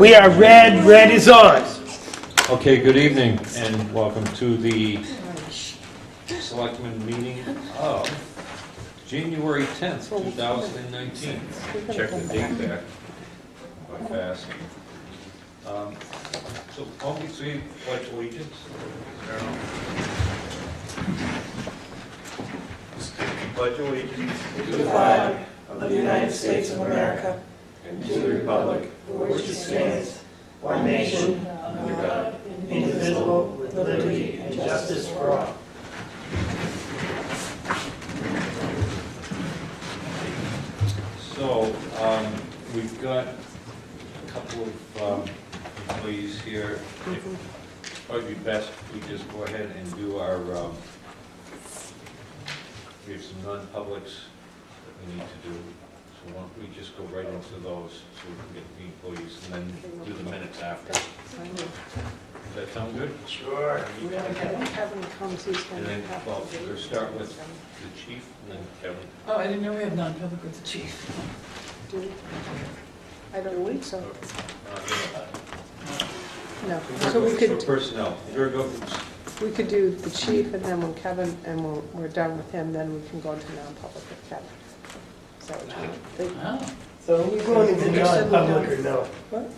We are red, red is on. Okay, good evening and welcome to the Selectmen meeting of January 10th, 2019. Check the date back, quite fast. So, won't we say pledge allegiance? Pledge allegiance to the flag of the United States of America and to the republic for which it stands, one nation, under God, indivisible, with liberty and justice for all. So, we've got a couple of employees here. It'd probably be best if we just go ahead and do our, we have some non-publics that we need to do. So why don't we just go right into those so we can get the employees and then do the minutes after. Does that sound good? Sure. Kevin comes, he's And going then, to have well, to we'll start with the chief and then Kevin. Oh, I didn't know we had non-public with the chief. do. I don't think so. No. For So we could, personnel, we could do the chief and then when Kevin, and we're done with him, then we can go into non-public with Kevin. Is that what you want? Oh. So are we going into non-public or no? What?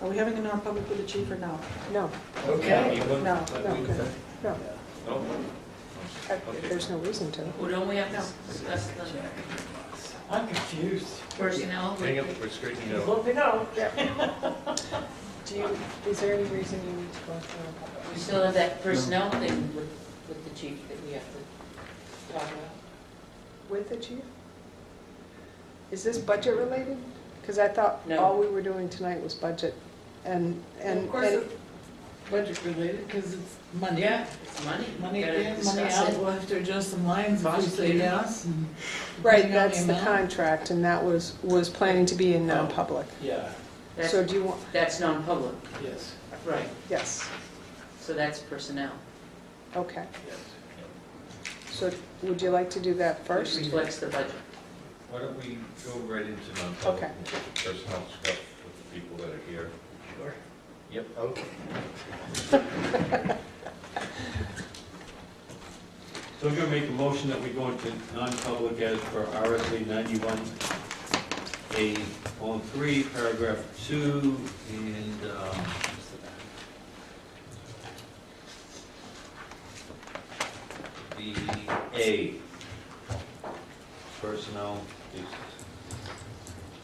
Are we having a non-public with the chief or no? No, Okay. no, no, no. No? There's no reason to. Well, don't we have to discuss the I'm confused. personnel? Hang up, we're straightening it out. Let me know. Do you, is there any reason you need to go into non-public? We still have that personnel thing with the chief that we have to talk about. With the chief? Is this budget related? Because I thought No. all we were doing tonight was budget and. Of course it's budget related, because it's money. Yeah, it's money. Money Gotta in, money discuss out, it. we'll have to adjust some lines if we say Possibly. yes. and Right, depending on that's the amount. contract, and that was planning to be in non-public. Yeah, That's, So do you want, that's non-public, yes, right, yes, so that's personnel. okay. yes. So would you like to do that Which first? reflects the budget. Why don't we go right into non-public Okay. and get the personnel stuff with the people that are here? Sure. Yep. Okay. So I'm gonna make a motion that we go into non-public as per RSA 91 A:3, paragraph 2, and, the A, personnel, is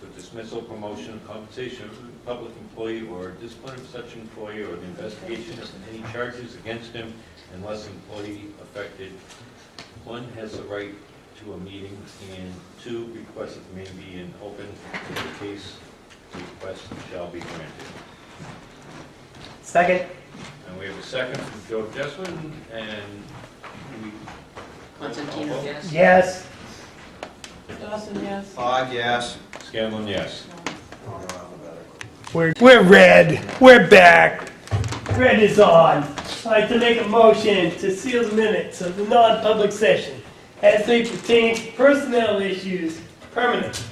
the dismissal, promotion, compensation of a public employee or discipline of such employee or the investigation of any charges against him unless employee affected, one, has the right to a meeting, and two, requests that may be in open in the case the request shall be granted. Second? And we have a second from Joe Jessamine, and we... Constantino, yes? Yes. Dawson, yes. Yes. Scanlon, yes. We're red. We're back. Red is on. I'd like to make a motion to seal the minutes of the non-public session as they pertain to personnel issues permanent.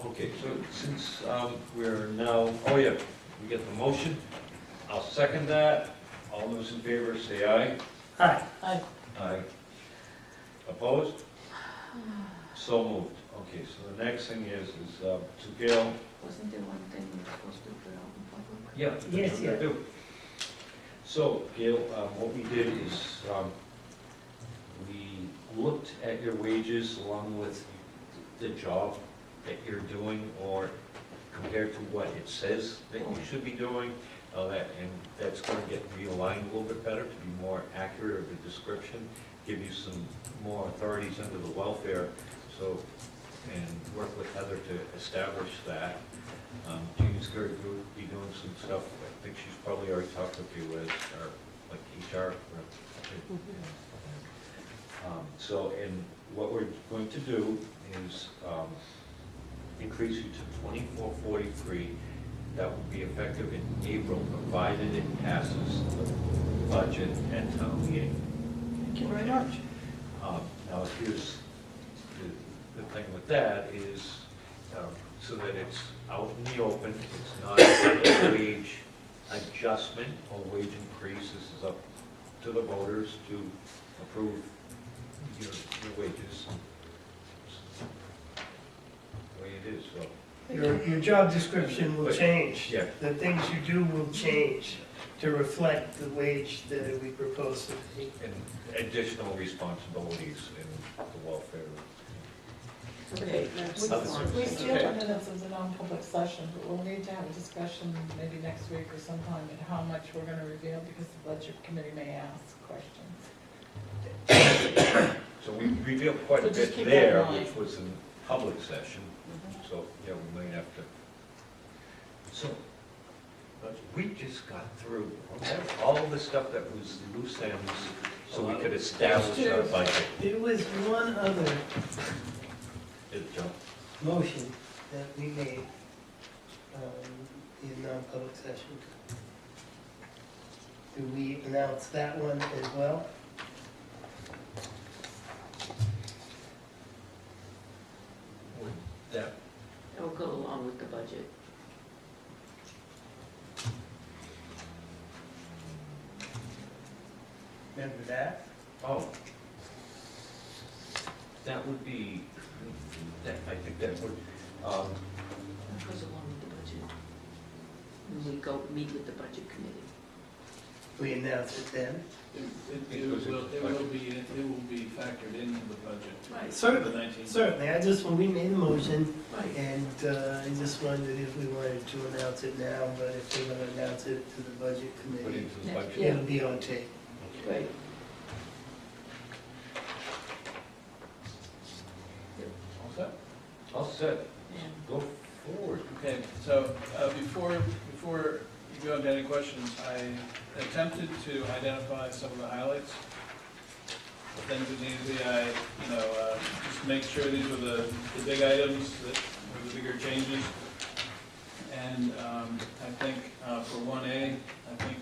Okay, so since we're now, oh yeah, we get the motion. I'll second that. All those in favor say aye. Aye. Aye. Opposed? So moved. Okay, so the next thing is to Gail. Wasn't there one thing we were supposed to put out in public? Yeah. that's Yes, what yeah. I do. So, Gail, what we did is, we looked at your wages along with the job that you're doing, or compared to what it says that you should be doing, and that's going to get realigned a little bit better to be more accurate of a description, give you some more authorities under the welfare, so, and work with Heather to establish that. Jean's going to be doing some stuff, I think she's probably already talked with you as our, like, HR rep. So, and what we're going to do is increase you to $24.43. That will be effective in April, provided it passes the budget and town meeting. Thank you very much. Now, here's the thing with that is, so that it's out in the open. It's not a wage adjustment or wage increase. This is up to the voters to approve your wages. The way it is, so. Your job description will change. Yeah. The things you do will change to reflect the wage that we propose to pay. And additional responsibilities in the welfare. Okay, next. We still have minutes of the non-public session, but we'll need to have a discussion maybe next week or sometime at how much we're gonna reveal, because the budget committee may ask questions. So we revealed quite a So just bit keep that there, in mind. which was in public session, so, yeah, we might have to. So, but we just got through all the stuff that was loose ends, so we could establish our budget. There was one other Did it jump? motion that we made in non-public session. Do we announce that one as well? Would that, It'll go along with the budget. Remember that? oh. That would be, that, I think that would, It goes along with the budget. When we go meet with the budget committee. We announce it then? It will be factored into the budget. Right. Certainly, The 19th. certainly. When we made a motion, and I just wondered if we wanted to announce it now, but if we're gonna announce it to the budget put committee, into the Yeah. budget. it'll be on tape. Right. All set? All set, And go forward. Okay, so before you go into any questions, I attempted to identify some of the highlights. Things that need to be, just make sure these were the big items that were the bigger changes. And I think for 1A, I think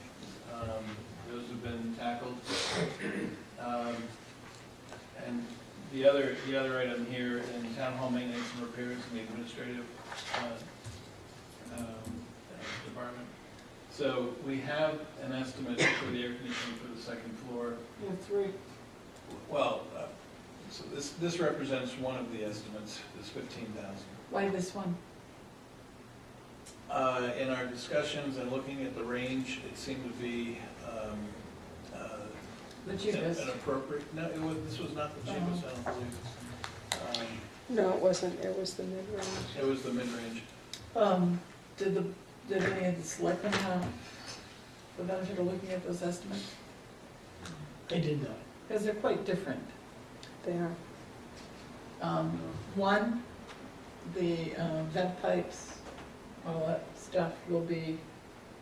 those have been tackled. And the other item here in town hall maintenance and repairs in the administrative department. So we have an estimate for the air conditioning for the second floor. We have three. Well, so this represents one of the estimates, this 15,000. Why this one? In our discussions and looking at the range, it seemed to be The cheapest. an appropriate, no, this was not the cheapest, I don't believe. No, it wasn't, it was the mid-range. It was the mid-range. Did any of the selectmen have the benefit of looking at those estimates? I did not. Because they're quite different. They are. One, the vent pipes, all that stuff will be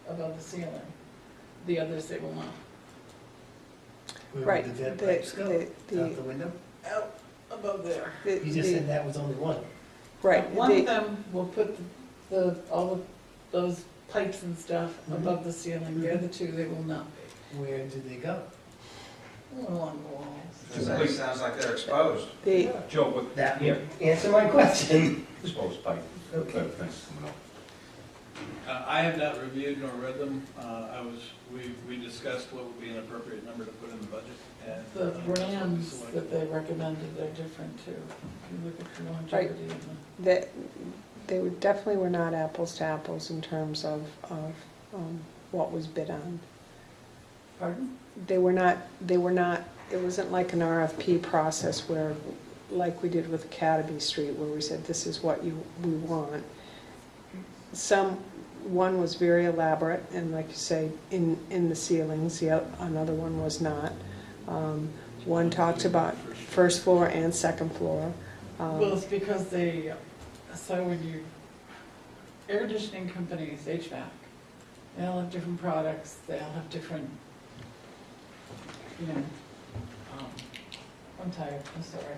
above the ceiling. The others, they will not. Where Right, would the vent the- pipes go? the- Out the window? Out above there. You just said that was only one. Right, One of the- them will put all of those pipes and stuff above the ceiling. The other two, they will not be. Where do they go? Along the walls. That sounds like they're exposed. the, Joe, what, That would answer my question. exposed pipe? Okay. Thanks. I have not reviewed nor read them. We discussed what would be an appropriate number to put in the budget. And The that's what we brands selected. that they recommended are different too. If you look at the longevity and the. that, they were, definitely were not apples to apples in terms of what was bid on. Pardon? They were not, it wasn't like an RFP process where, like we did with Academy Street, where we said, this is what we want. One was very elaborate, and like you say, in the ceilings, another one was not. One talked about first floor and second floor. Well, it's because so when you, air conditioning companies, HVAC, they all have different products, they all have different, I'm tired, I'm sorry.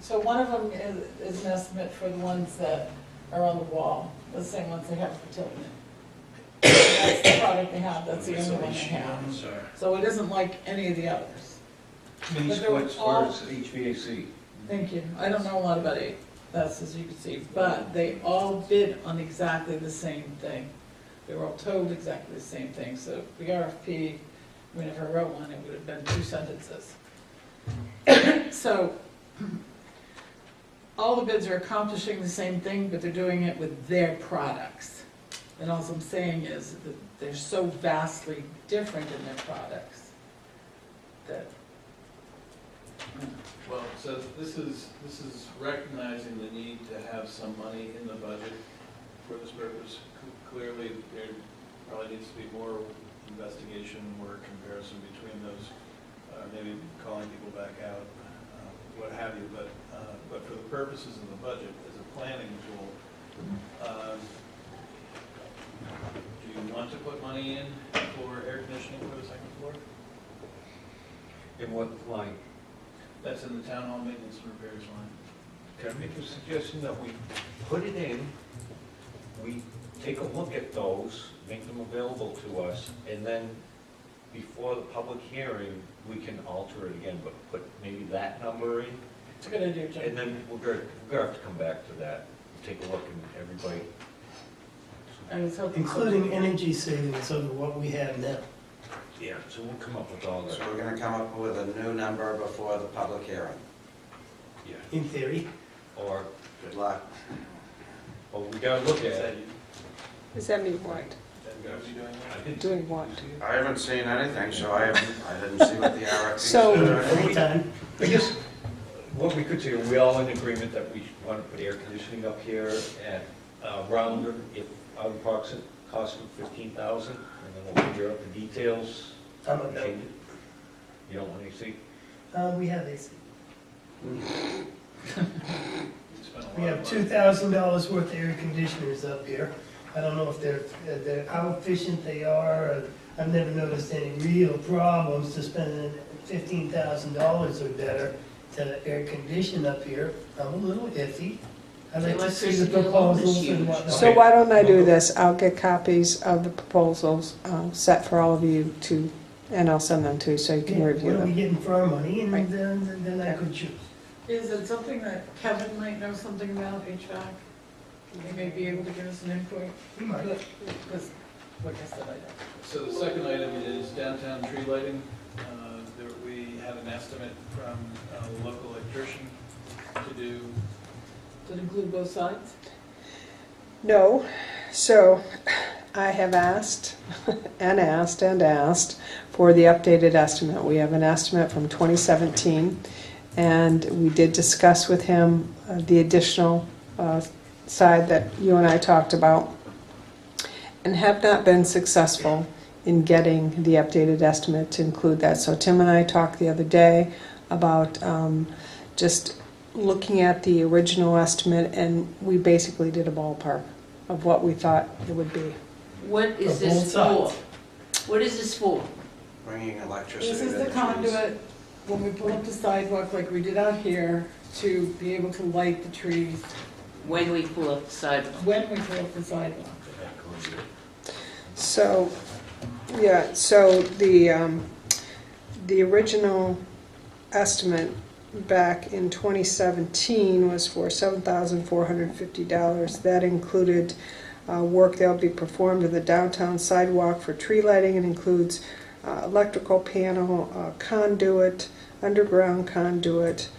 So one of them is an estimate for the ones that are on the wall, the same ones they have for Tilton. That's the product they have, that's the only one they have. So it isn't like any of the others. Mini But they were splits all- versus HVAC. Thank you. I don't know a lot about That's as you can see, but they all bid on exactly the same thing. They were all told exactly the same thing, so the RFP, I mean, if I wrote one, it would have been 2 sentences. So, all the bids are accomplishing the same thing, but they're doing it with their products. And all I'm saying is that they're so vastly different in their products that, Well, so this is recognizing the need to have some money in the budget for this purpose. Clearly, there probably needs to be more investigation, more comparison between those, maybe calling people back out, what have you, but for the purposes of the budget, as a planning tool, do you want to put money in for air conditioning for the second floor? In what line? That's in the town hall maintenance and repairs line. Can I make a suggestion that we put it in, we take a look at those, make them available to us, and then before the public hearing, we can alter it again, but put maybe that number in, it's a good idea, Jim. and then we're gonna have to come back to that, take a look, and everybody. I was hoping. Including energy savings over what we have now. Yeah, so we'll come up with all that. So we're gonna come up with a new number before the public hearing. Yeah. In theory. Or, Good luck. well, we gotta look at Is that it. you? Does that mean what? That goes you doing that? I didn't- Doing what? I haven't seen anything, so I didn't see what the RFP So- said. Anytime. I guess, what we could say, are we all in agreement that we want to put air conditioning up here at around, if out of approximate cost of 15,000, and then we'll figure out the details. I'm a no. Change it. You don't want AC? We have AC. You spent a lot We have of money. $2,000 worth of air conditioners up here. I don't know if they're how efficient they are. Or I've never noticed any real problems to spending $15,000 or better to air condition up here. I'm a little iffy. I'd like to see the Electricity alone is proposals and huge. whatnot. So why don't I do this? I'll get copies of the proposals set for all of you to, and I'll send them to you so you can Yeah, review what are we them. getting for our money, and Right. then I could choose. Is it something that Kevin might know something about, HVAC? He may be able to give us an input, We might. because, like I said, I don't. So the second item is downtown tree lighting. We had an estimate from a local electrician to do. Does it include both sides? No, so I have asked and asked and asked for the updated estimate. We have an estimate from 2017, and we did discuss with him the additional side that you and I talked about, and have not been successful in getting the updated estimate to include that. So Tim and I talked the other day about just looking at the original estimate, and we basically did a ballpark of what we thought it would be. What is For both this for? sides. What is this for? Bringing electricity This to is the the trees. conduit, when we pull up the sidewalk like we did out here, to be able to light the trees When we pull up the sidewalk? when we pull up the sidewalk. So, yeah, so the original estimate back in 2017 was for $7,450. That included work that will be performed in the downtown sidewalk for tree lighting. It includes electrical panel, conduit, underground conduit,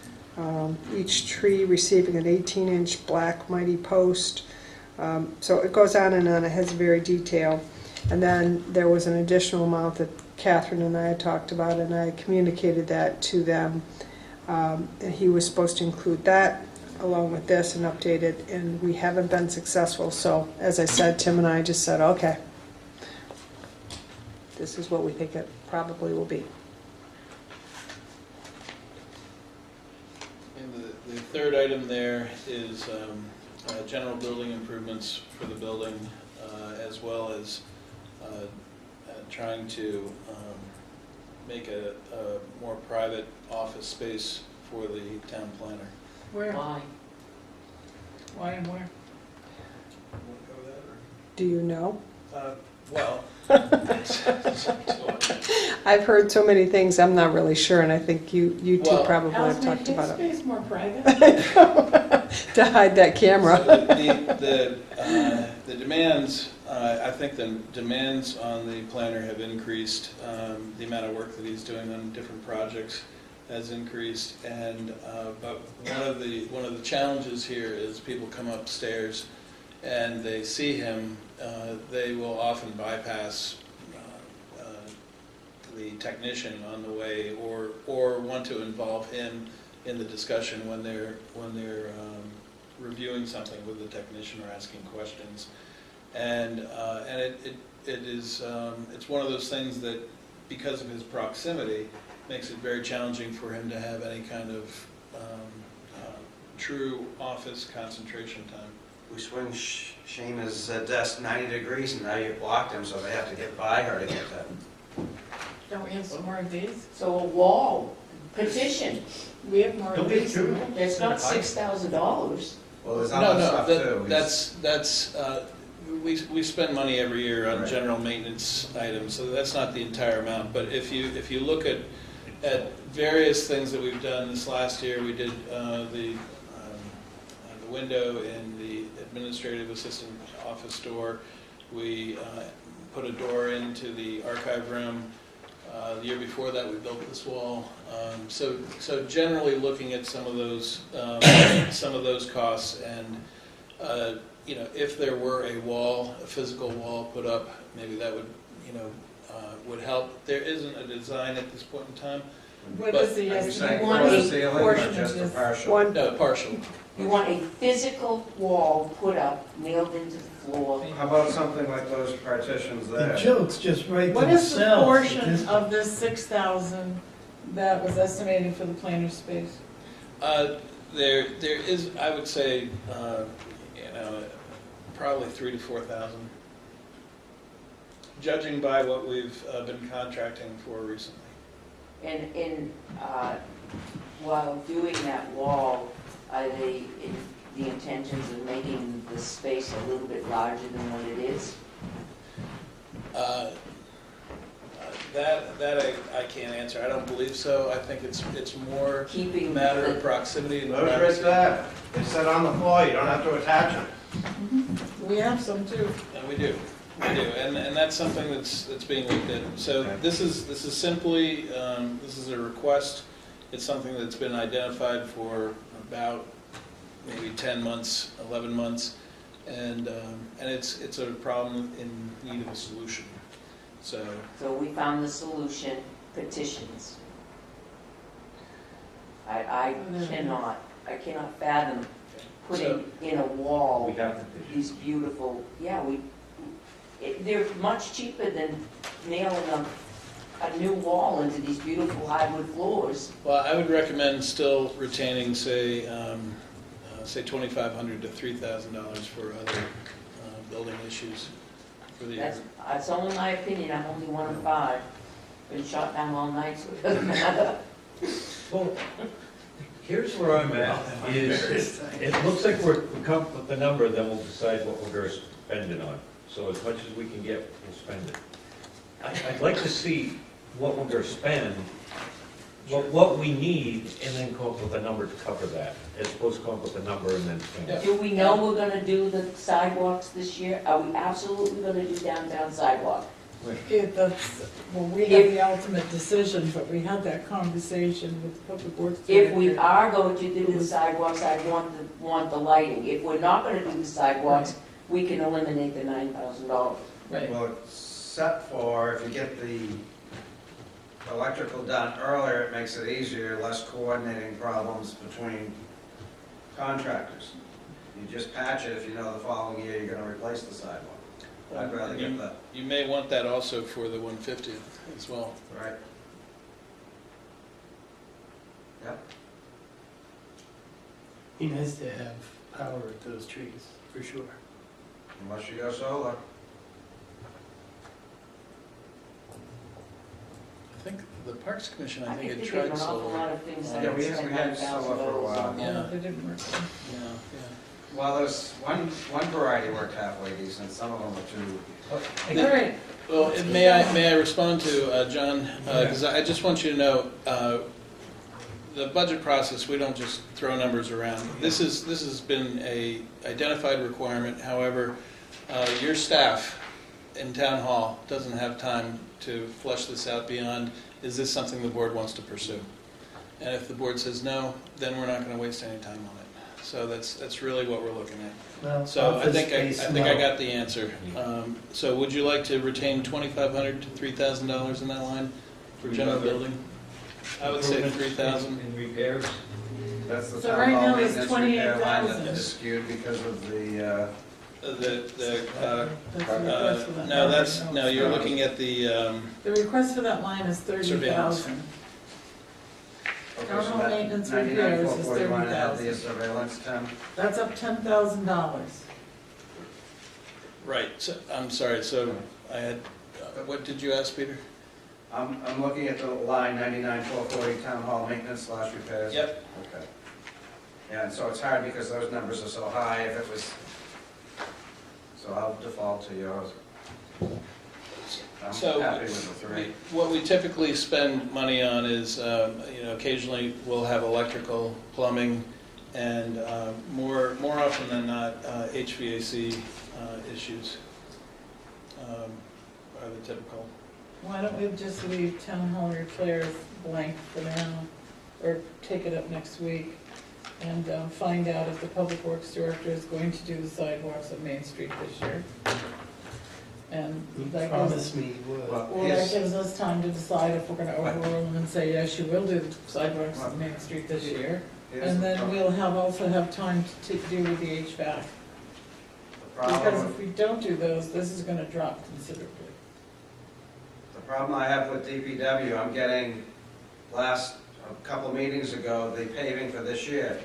each tree receiving an 18-inch black mighty post. So it goes on and on. It has very detailed. And then there was an additional amount that Catherine and I had talked about, and I communicated that to them. And he was supposed to include that along with this and update it, and we haven't been successful. So as I said, Tim and I just said, okay, this is what we think it probably will be. And the third item there is general building improvements for the building, as well as trying to make a more private office space for the town planner. Where? Why? Why and where? Want to go with that, Do you know? or? Well. I've heard so many things, I'm not really sure, and I think you two Well, probably have How's talked making about it. space more private? to hide that camera. So the demands, I think the demands on the planner have increased. The amount of work that he's doing on different projects has increased, and but one of the challenges here is people come upstairs and they see him, they will often bypass the technician on the way, or want to involve him in the discussion when they're reviewing something with the technician or asking questions, and it is it's one of those things that, because of his proximity, makes it very challenging for him to have any kind of true office concentration time. We swing Shayna's desk 90 degrees and now you blocked him, so they have to get by her to get that. Don't we have some more of these? So a wall, petition, We have more of Don't be these. true. it's not $6,000. Well, there's No, other stuff too. that's, we spend money every year on Right. general maintenance items, so that's not the entire amount. But if you look at various things that we've done this last year, we did the window in the administrative assistant office door. We put a door into the archive room. The year before that, we built this wall. So generally looking at some of those costs, and if there were a wall, a physical wall put up, maybe that would would help. There isn't a design at this point in time. What But is the Are you estimate? saying want for a the ceiling or portion of just a this. partial? One, No, partial. You want a physical wall put up, nailed into the floor. How about something like those partitions The there? jokes just right What is the themselves. portion of this 6,000 that was estimated for the planner's space? There is, I would say, probably 3,000 to 4,000, judging by what we've been contracting for recently. And while doing that wall, are they in the intentions of making the space a little bit larger than what it is? That I can't answer. I don't believe so. I think it's more a Keeping matter of the, proximity and Those right privacy. there, they sit on the floor, you don't have to attach them. We have some too. And we do, and that's something that's being looked at. So Okay. this is simply this is a request. It's something that's been identified for about maybe 10 months, 11 months, and it's a problem in need of a solution. So so we found the solution, petitions. I cannot fathom putting in a wall We have the these beautiful, they're much cheaper than nailing a new wall into these beautiful hardwood floors. well, I would recommend still retaining, say $2,500 to $3,000 for other building issues for the year. That's only my opinion, I'm only one of 5. Been shot down all night, so it doesn't matter. Well, here's where I'm at, is it looks like we're come up with the number, then we'll decide what we're gonna spend it on. So as much as we can get, we'll spend it. I'd like to see what we're gonna spend, what we need, and then come up with a number to cover that, as opposed to come up with a number and then spend it. Do we know we're gonna do the sidewalks this year? Are we absolutely gonna do downtown sidewalk? We have the ultimate decision, but we had that conversation with the public works If we director. are going to do the sidewalks, I want the lighting. If we're not gonna do the sidewalks, we can eliminate the $9,000. Right. Well, it's set for, if you get the electrical done earlier, it makes it easier, less coordinating problems between contractors. You just patch it if you know the following year you're gonna replace the sidewalk. I'd rather get that, You may want that also for the 150th as well. right? Yep. He nice to have power at those trees, for sure. Unless you go solar. I think the Parks Commission, I I think think it they give tried an awful solar. lot of things Yeah, that we spend had solar for a $9,000 while. on. Yeah. They didn't work. Yeah, Well, there's one variety worked halfway decent, some of them are too. All right, Well, may I respond to John? Because I just want you to know, the budget process, we don't just throw numbers around. This has been a identified requirement. However, your staff in town hall doesn't have time to flesh this out beyond, is this something the board wants to pursue? And if the board says no, then we're not going to waste any time on it. So that's really what we're looking at. Well, So I office think space, I no. got the answer. So would you like to retain $2,500 to $3,000 in that line for general building? I would say 3,000. In repairs, That's the So town right hall now it's maintenance repair line 28,000. that is skewed because of the, That's the request for that. No, you're looking at the, The request for that line is 30,000. okay, Town so hall that maintenance repairs is 99,441 had the 30,000. surveillance, Tim? That's up $10,000. right, so, I'm sorry, so I had, what did you ask, Peter? I'm looking at the line 99,440 town hall maintenance / repairs. Yep. Okay. Yeah, and so it's hard because those numbers are so high if it was, so I'll default to yours. I'm So, happy with the three. What we typically spend money on is, occasionally we'll have electrical, plumbing, and more often than not, HVAC issues are the typical. Why don't we just leave town hall repairs blank for now, or take it up next week, and find out if the public works director is going to do the sidewalks on Main Street this year. And You that gives, promised me you would. Well, well, that here's- gives us time to decide if we're gonna overrule them and say, yes, you will do the sidewalks on Main Street this year. here's And the then pro- we'll also have time to deal with the HVAC. the Because problem- if we don't do those, this is gonna drop considerably. The problem I have with DPW, I'm getting, a couple meetings ago, the paving for this year.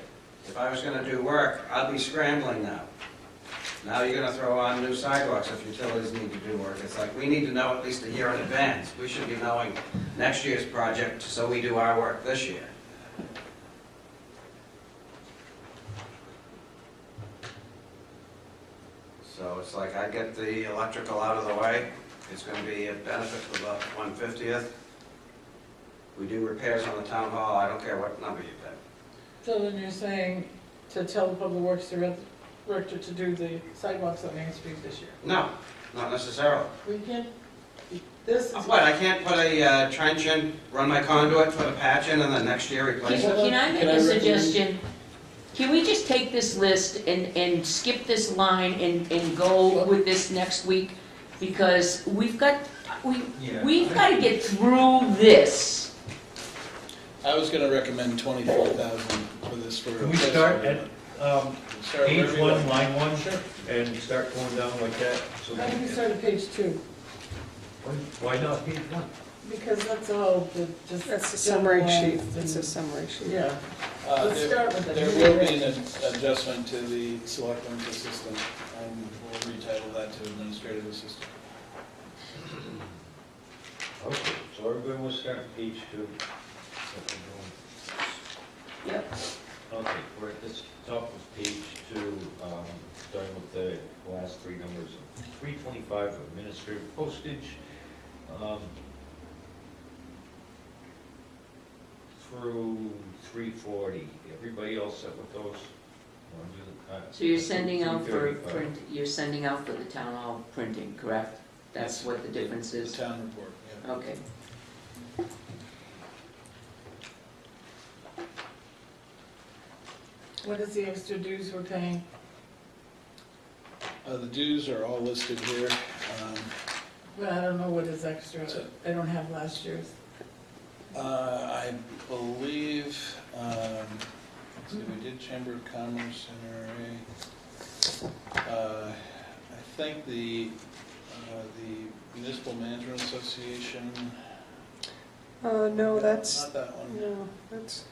If I was gonna do work, I'd be scrambling now. Now you're gonna throw on new sidewalks if utilities need to do work. It's like, we need to know at least a year in advance. We should be knowing next year's project, so we do our work this year. So it's like, I get the electrical out of the way. It's gonna be a benefit for the 150th. We do repairs on the town hall, I don't care what number you pick. So then you're saying to tell the public works director to do the sidewalks on Main Street this year? No, not necessarily. We can't, this is What, I can't put a trench in, run my conduit, put a patch in, and then next year replace it? Can I make Can I a recommend- suggestion? Can we just take this list and skip this line and go with this next week? Because we've got to get through this. I was going to recommend 24,000 for this for. Can we start at Start page wherever you 1, like. line 1, and start going down like that? So Why don't we start at page 2? why not page 1? Because that's all the, just. That's the summary sheet, generalized it's a and- summary sheet. Yeah, let's start with the. There will be an adjustment to the selectman's assistant, and we'll retitle that to administrative assistant. okay, so everybody will start on page 2. Yep. Okay, we're at this top of page 2, starting with the last three numbers, 325 for administrative postage, through 340. Everybody else set with those? Wanna do the- So you're sending out for 335. print, you're sending out for the town hall printing, correct? That's Yes. what the difference The is? town report, yeah. Okay. What is the extra dues we're paying? The dues are all listed here. Well, I don't know what is extra. So- I don't have last year's. I believe, let's see, we did Chamber of Commerce, NRA. I think the Municipal Management Association. No, that's, Not that one. no, that's,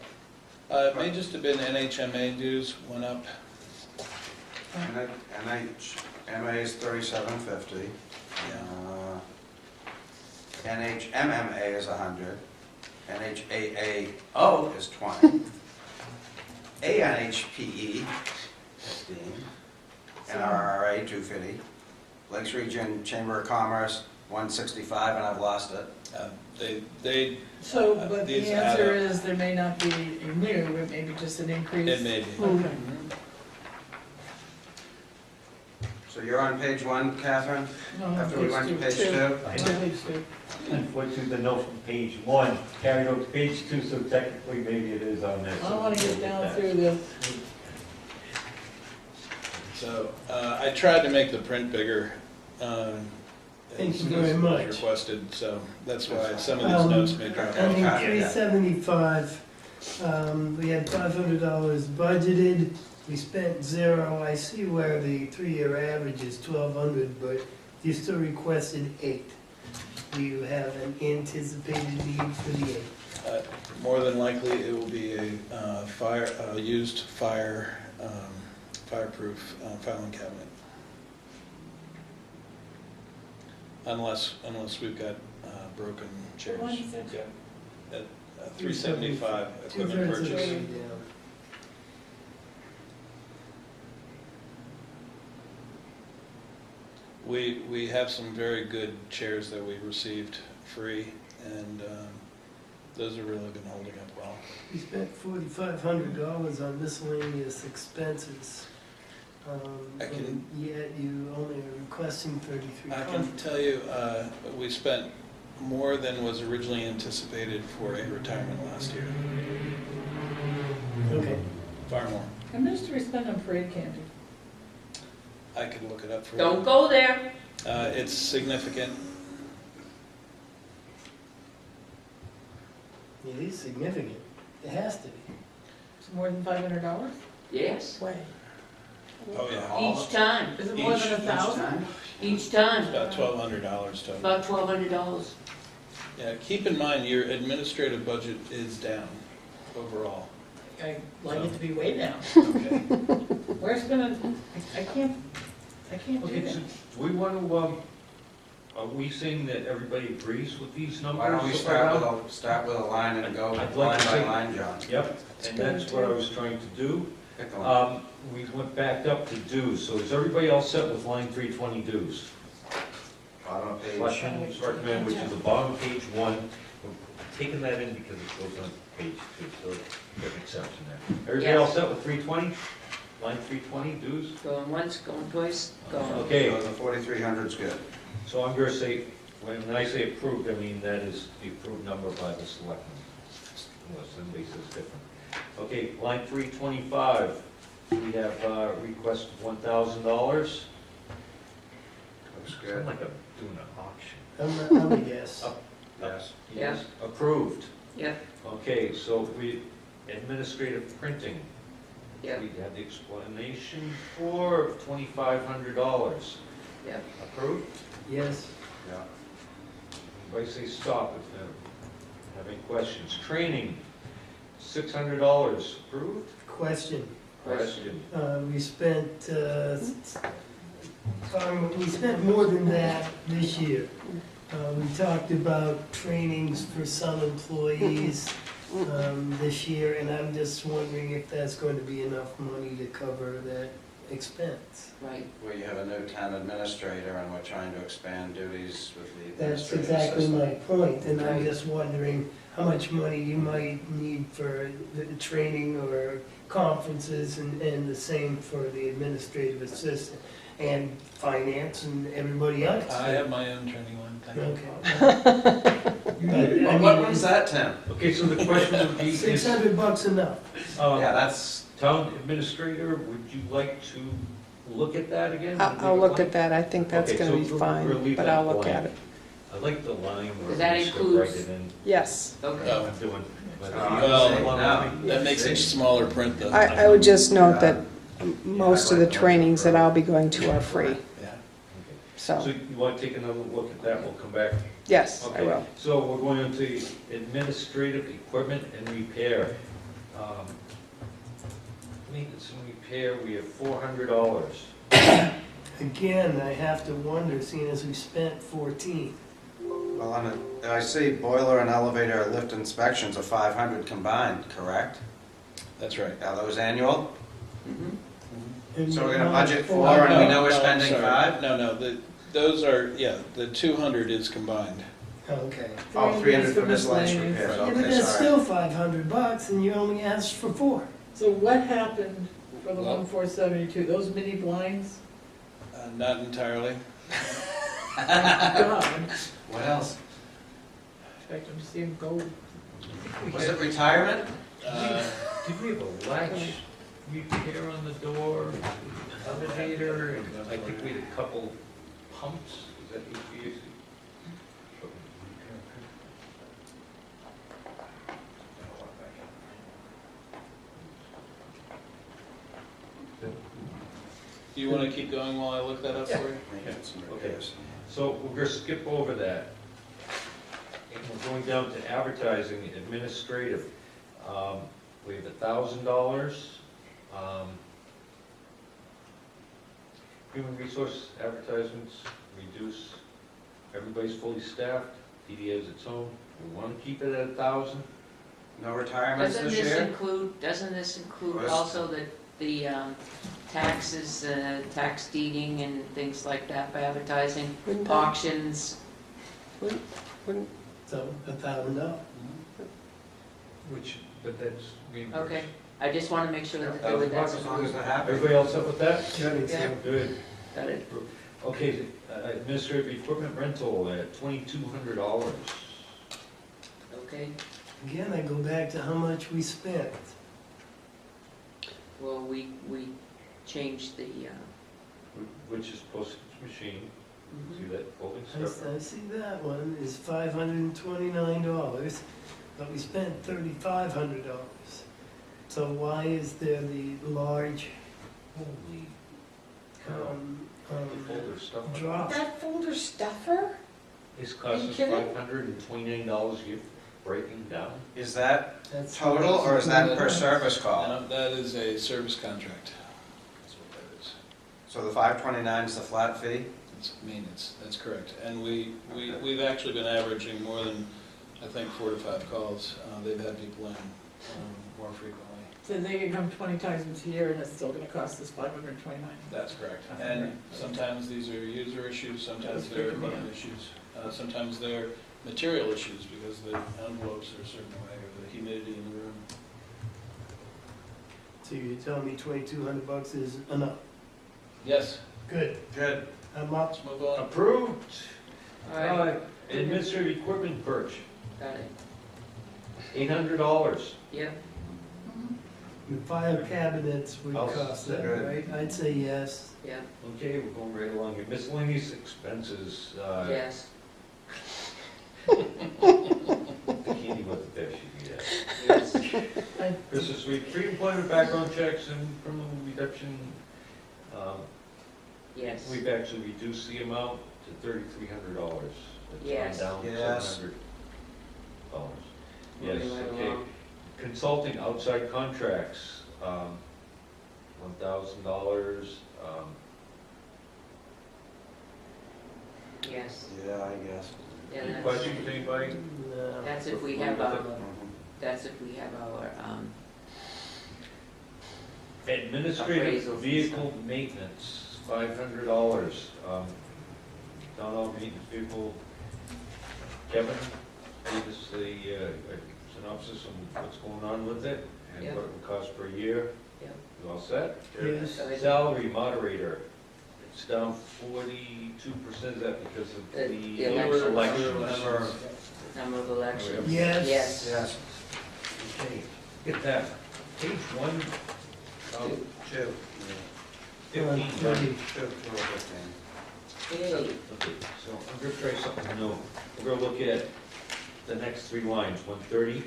It may just have been NHMA dues went up. MA is 3750. NHMMA is 100. NHAAO is 20. ANHPE, 15. NRRA, 250. Lakes Region Chamber of Commerce, 165 and I've lost it. They, So, but These the add answer up. is there may not be a new, it may be just an increase. it may be. Okay. So you're on page 1, Catherine? No, After we went to page 2? Page two. Unfortunately, the note from page 1 carried over to page 2, so technically maybe it is on there. I don't wanna get down through this. So, I tried to make the print bigger. Thank you as very much. requested, so that's why some of these notes may drop I off. mean, 375, we had $500 budgeted, we spent 0. I see where the 3-year average is 1,200, but you still requested 8. Do you have an anticipated need for the 8? More than likely, it will be a used fireproof filing cabinet. Unless we've got broken chairs. What is it? We've got a 375 equipment Two-thirds of the purchase. way down. We have some very good chairs that we received free, and those have really been holding up well. We spent $4,500 on miscellaneous expenses, I can- and yet you only are requesting I $3,300. can tell you, we spent more than was originally anticipated for a retirement last year. Okay. Far more. How much do we spend on parade candy? I could look it up for Don't you. go there. It's significant. It is significant. It has to be. It's more than $500? Yes, Way. Oh, yeah. each time, Is it more than Each 1,000? each It's time, about $1,200 total. about $1,200. Yeah, keep in mind, your administrative budget is down overall. I'd like it to be way down. Okay. Where's gonna, I can't do Okay, that. so do we want to, are we saying that everybody agrees with these numbers? Why don't we start with a line and go I'd like line to by say- line, John? Yep, and that's what I was trying to do. Pick a line. We went back up to dues, so is everybody all set with line 320 dues? Bottom of page. Selectmen's recommend, which is the bottom of page 1. We're taking that in because it goes on page 2, so there's an exception there. Everybody all set with 320? Line 320 dues? Going once, going twice, going. Okay, So the 4,300's good. so I'm going to say, when I say approved, I mean that is the approved number by the selectmen, unless somebody says different. Okay, line 325, we have request $1,000. Looks Sound good. like I'm doing an auction. I'm a yes. Yes. Yeah. Approved. Yeah, Okay, so we, administrative printing. yeah, We have the explanation for $2,500. yeah. Approved? Yes. Yeah. Anybody say stop if they have any questions. Training, $600. Approved? Question. Question. We spent more than that this year. We talked about trainings for some employees this year, and I'm just wondering if that's going to be enough money to cover that expense. Right. We have a new town administrator and we're trying to expand duties with the That's administrative exactly assistant. my point, and I'm Right. just wondering how much money you might need for the training or conferences, and the same for the administrative assistant, and finance and everybody else. I have my own training one, thank you. Okay. Well, what one's that, Tim? Okay, so the question would be, is, $600 enough. Yeah, that's, town administrator, would you like to look at that again? I'll look at that, I think that's Okay, gonna so be we'll fine, leave but that I'll look blank. at it. I like the line where Does that we just include- write it in. Yes. Okay. Oh, I'm doing. but if you Well, guys want no. that makes it smaller print though. I would just note that most of the trainings that I'll be going to are free, Yeah. So so, you want to take another look at that, we'll come back. yes, I Okay, will. so we're going into administrative equipment and repair. Maintenance and repair, we have $400. Again, I have to wonder, seeing as we spent 14. well, I see boiler and elevator lift inspections are 500 combined, correct? That's right. Are those annual? Mhm. And So we're gonna not budget for- four and we know we're No, spending sorry. five? No, Those are, yeah, the 200 is combined. Okay. Oh, 300 for miscellaneous miscellaneous. repairs, Yeah, but okay, that's sorry. still $500 and you only asked for 4. So what happened for the Well- 1472? Those mini blinds? Not entirely. God, What else? expect them to see them go. Was it retirement? Did we have a latch repair on the door, elevator, and I think we had a couple pumps, is that HVAC? Do you want to keep going while I look that up for you? Okay, so we're gonna skip over that. And we're going down to advertising, administrative. We have $1,000. Human resource advertisements, reduce, everybody's fully staffed, PD has its own. We want to keep it at 1,000. No retirements Doesn't this this year? doesn't this include Yes. also the taxes, tax deeding and things like that for advertising, Wouldn't that- auctions? wouldn't- So $1,000. Which, but that's reimbursed. Okay, I just want to make sure that there was $1,000 as long as they're happy. Everybody else up with that? Yeah. Good. Got it? Okay, administrative equipment rental at $2,200. Okay, Again, I go back to how much we spent. well, we changed the, Which is postage machine, see that folding I stuff? I see that one is $529, but we spent $3,500. So why is there the large Holy cow, the folder stuff. drop? That folder stuffer? This costs you us kidding? $529 a year, breaking down. Is that That's total, or is that per service call? No, that is a service contract. That's what that is. So the 529 is the flat fee? It's maintenance, that's correct. And we've actually been averaging more than, I think, 4 to 5 calls. They've had people in more frequently. So they can come 20 times a year and it's still gonna cost us $529. That's correct. And sometimes these are user issues, sometimes they're equipment issues. Sometimes they're material issues because the envelopes are a certain way or the humidity in the room. So you're telling me $2,200 is enough? Yes, Good. Good. I'm up. let's move on. Approved. all right, Administrative equipment purchase, got it, $800. yep, The file cabinets would Oh, cost that, good. right? I'd say yes. yep, Okay, we're going right along here. Miscellaneous expenses. yes, The candy wasn't there, she'd be there. yes, Christmas week, pre-employment background checks and criminal reduction. yes. We've actually reduced the amount to $3,300. It's gone Yes. down Yes. $700. Yes, Moving right okay. along. Consulting outside contracts, $1,000. Yes, Yeah, I guess. yeah, Any that's, questions, anybody? No. that's if we have our, Administrative Appraisals and vehicle maintenance, $500. Town hall maintenance vehicle. Kevin, give us the synopsis on what's going on with it and Yeah. what it would cost per year. Yeah. You all set? Yes. Good. Salary moderator, it's down 42%, is that because of The the election. elections? number of elections. Yes. Yes. Yes. Okay, get that. Page 1, Two. 15. Three. Two, 15. Okay, Okay, so I'm gonna try something new. We're gonna look at the next 3 lines, 130,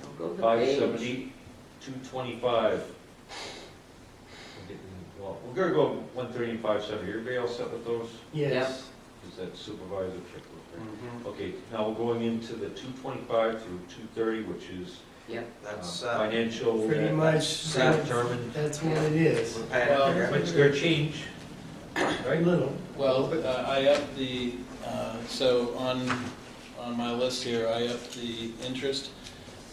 I'll go the 570, 225. Well, we're gonna go 130 and 570. Everybody else set with those? Yes. Is that supervisor checklist? Mhm. Okay, now we're going into the 225 through 230, which is That's, financial. Pretty that's much. self-determined. That's what it is. we're paying Well, for It's gonna change, A right? little. Well, I upped the, so on my list here, I upped the interest.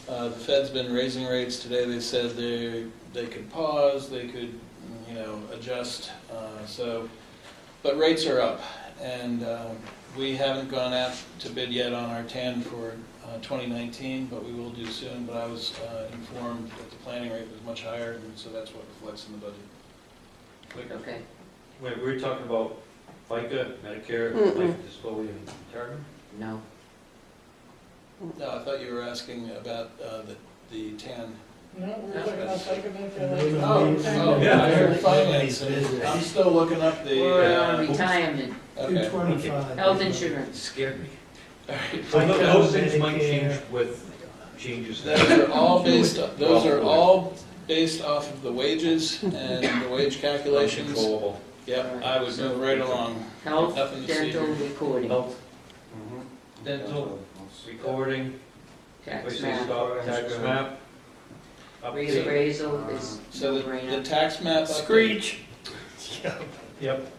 The Fed's been raising rates today. They said they could pause, they could, adjust, but rates are up. and we haven't gone out to bid yet on our tan for 2019, but we will do soon. But I was informed that the planning rate was much higher, and so that's what reflects in the budget. Okay. Wait, we're talking about FICA, Medicare, Mm-mm. life, disability, and retirement? No. No, I thought you were asking about the tan. No, we're looking up psychometric. Oh, yeah, I heard heard finance. I'm still looking up the. We're on retirement, Okay. 225. health insurance. Scared me. All right. So FICA, those things might Medicare. change with changes. Those are all based off of the wages and the wage calculations. Controllable. Yep, I would move right along. Health, Nothing to see dental, here. recording, Health, dental, recording, tax places map, stop, tax map. update. reappraisal is So the no-brainer. tax map update. Screech. Yep.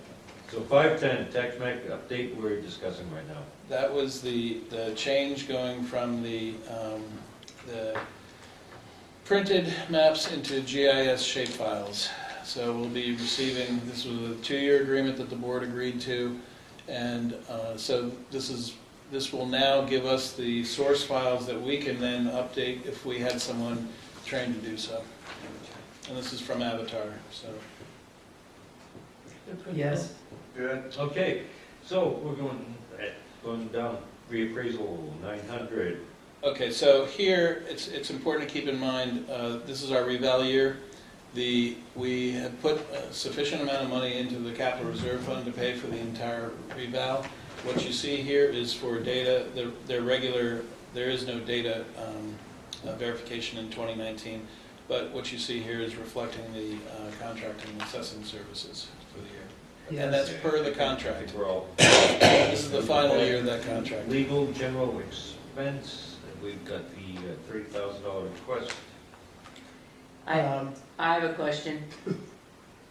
So 510, tax map update we're discussing right now. That was the change going from the printed maps into GIS shape files. So we'll be receiving, this was a 2-year agreement that the board agreed to, and so this will now give us the source files that we can then update if we had someone trained to do so. And this is from Avatar, so. Yes. Good. Okay, so we're going down, reappraisal 900. Okay, so here, it's important to keep in mind, this is our reval year. We have put a sufficient amount of money into the capital reserve fund to pay for the entire reval. What you see here is for data, there is no data verification in 2019, but what you see here is reflecting the contracting and assessing services for the year. And that's per the contract. We're all This is the final year of that contract. legal general expense, and we've got the $30,000 request. I have a question.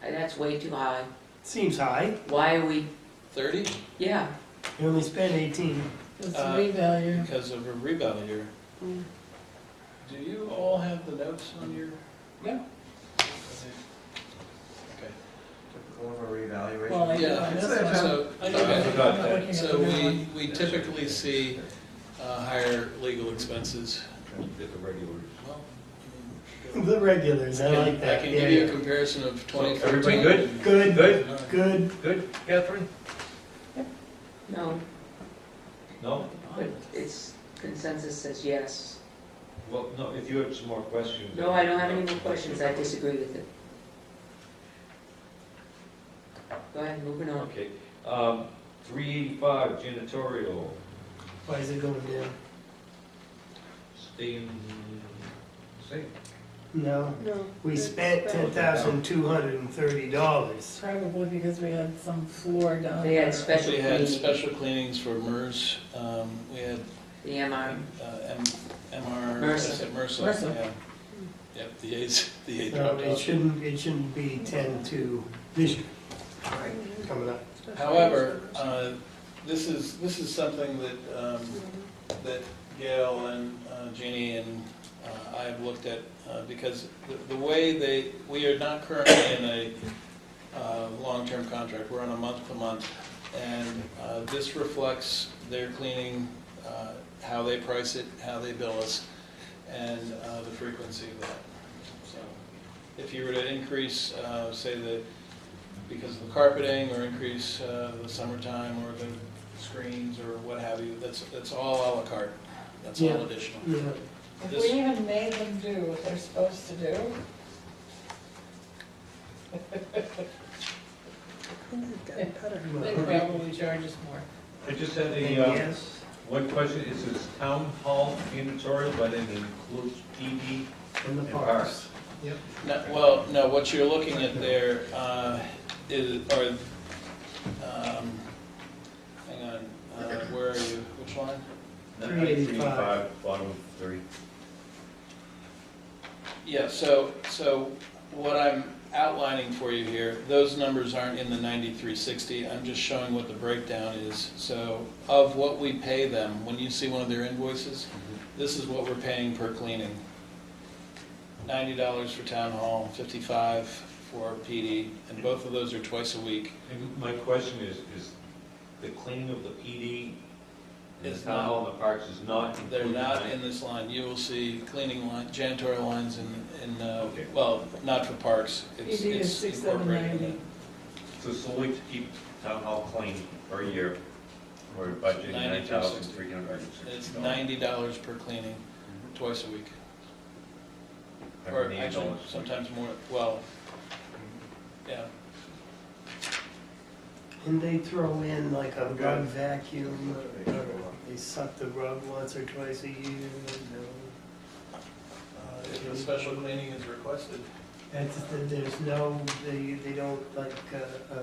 That's way too high. Seems high. Why are we, 30? yeah, You only spent 18. It's revalue. Because of a reval year. Mm. Do you all have the notes on your? Yeah. Okay. Typical of a revaluation. Well, I do Yeah, on this one. so, I do. okay. forgot I'm not that. looking at So the new one. we typically see higher legal expenses. Get the regulars. Well, The regulars, I like I that. can Yeah, give you a yeah. comparison of 2014. everybody good? Good, Good? good. Good, Catherine? no, No? but it's, consensus says yes. Well, no, if you have some more questions. No, I don't have any more questions, I disagree with it. Go ahead, moving on. Okay, 385 janitorial, Why is it going down? staying same. No, No. we it's spent better. $10,230. Probably because we had some floor down They had there. special We had cleaning, special cleanings for MERS. We had the MR, MR. MRSA. I said MRSA, MRSA. yeah. Yep, the A's So dropped it off. shouldn't be 10 to this year. Coming up. However, this is something that Gail and Jeannie and I have looked at, because the way we are not currently in a long-term contract, we're on a month-to-month, and this reflects their cleaning, how they price it, how they bill us, and the frequency of that. So, if you were to increase, say because of the carpeting, or increase the summertime, or the screens, or what have you, that's all à la carte. That's all Yeah. additional. Yeah. If This- we even made them do what they're supposed to do, they'd probably charge us more. I just had And a, yes, one question, it says town hall janitorial, but it includes PD in the and parks. parks. Yep. Well, no, what you're looking at there hang on, where are you, which line? 385. Bottom three. Yeah, so what I'm outlining for you here, those numbers aren't in the 9360, I'm just showing what the breakdown is. So of what we pay them, when you see one of their invoices, this is what we're paying per cleaning. $90 for town hall, $55 for PD, and both of those are twice a week. And my question is the cleaning of the PD in the It's town hall and the parks is not They're included? not right? in this line. You will see cleaning line, janitorial lines Okay. well, not for parks. It's PD is it's incorporated in 6,790. So solely to keep town hall clean per year, we're budgeting $9,360. It's $90 per cleaning, twice a week. Or actually, sometimes more, well, yeah. And they throw in like a rug vacuum, or they suck the rug once or twice a year, If a special cleaning is requested. there's no, they don't like,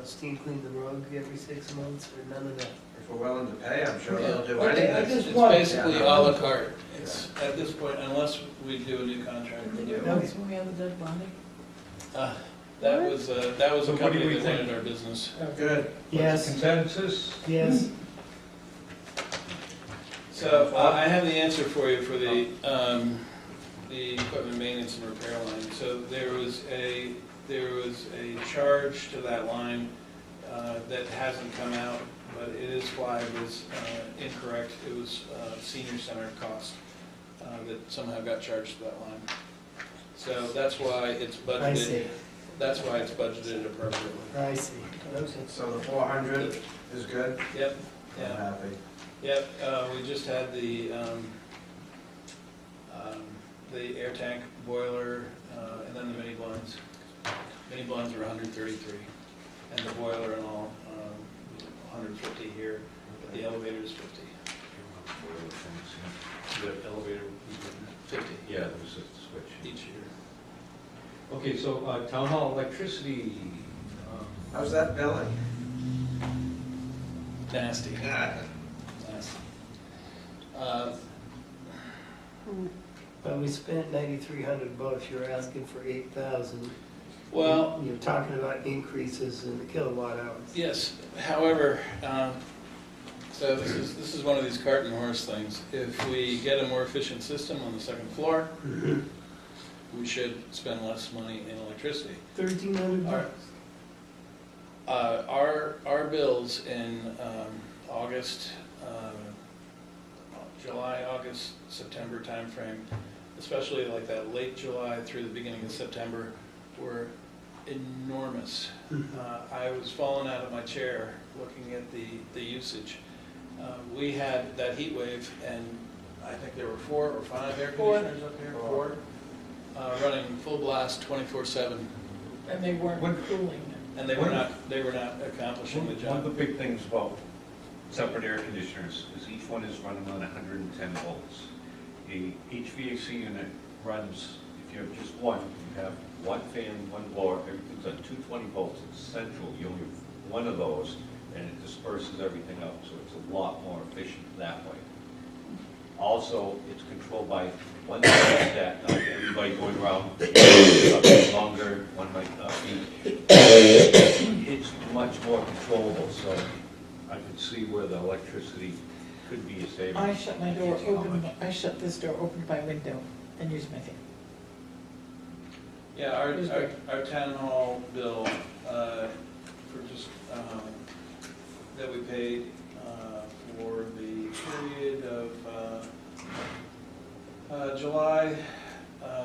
steam clean the rug every 6 months, or none of that. If we're willing to pay, I'm sure they'll do Okay, I anything. just It's wondered. basically à la carte. It's, at this point, unless we do a new contract. Did they do it Okay. once when we had the dead body? That was So a what do company we that think? wanted our business. Good. Yes, Consensus? yes. So I have the answer for you for the equipment maintenance and repair line. So there was a charge to that line that hasn't come out, but it is flagged as incorrect. It was senior center cost that somehow got charged to that line. So that's why it's budgeted. I see, That's why it's budgeted appropriately. I see. Okay. So the 400 is good? Yep, I'm yeah. happy. Yep, we just had the air tank boiler, and then the mini blinds. Mini blinds are 133, and the boiler and all, 150 here, but the elevator is 50. The elevator, 50 yeah, there was a switch. each year. Okay, so town hall electricity, How's that billing? Nasty, nasty. But we spent $9,300, you're asking for 8,000. Well, You're talking about increases in the kilowatt hours. yes, however, so this is one of these cart and horse things. If we get a more efficient system on the second floor, we should spend less money in electricity. $1,300. Our bills in August, July, August, September timeframe, especially like that late July through the beginning of September, were enormous. I was falling out of my chair looking at the usage. We had that heat wave, and I think there were 4 or 5 air conditioners up here, 4, running full blast 24/7, And they weren't cooling. and they were not accomplishing the one of job. the big things about separate air conditioners is each one is running on 110 volts. A HVAC unit runs, if you have just one, you have one fan, one blower, everything's at 220 volts, it's central, you only have one of those, and it disperses everything out, so it's a lot more efficient that way. Also, it's controlled by one thermostat, not everybody going around, longer, one might not be. It's much more controllable, so I could see where the electricity could be a savings. I shut my door open, I shut this door open by window and use my fan. Yeah, It was great. our town hall bill, for just, that we paid, for the period of, July,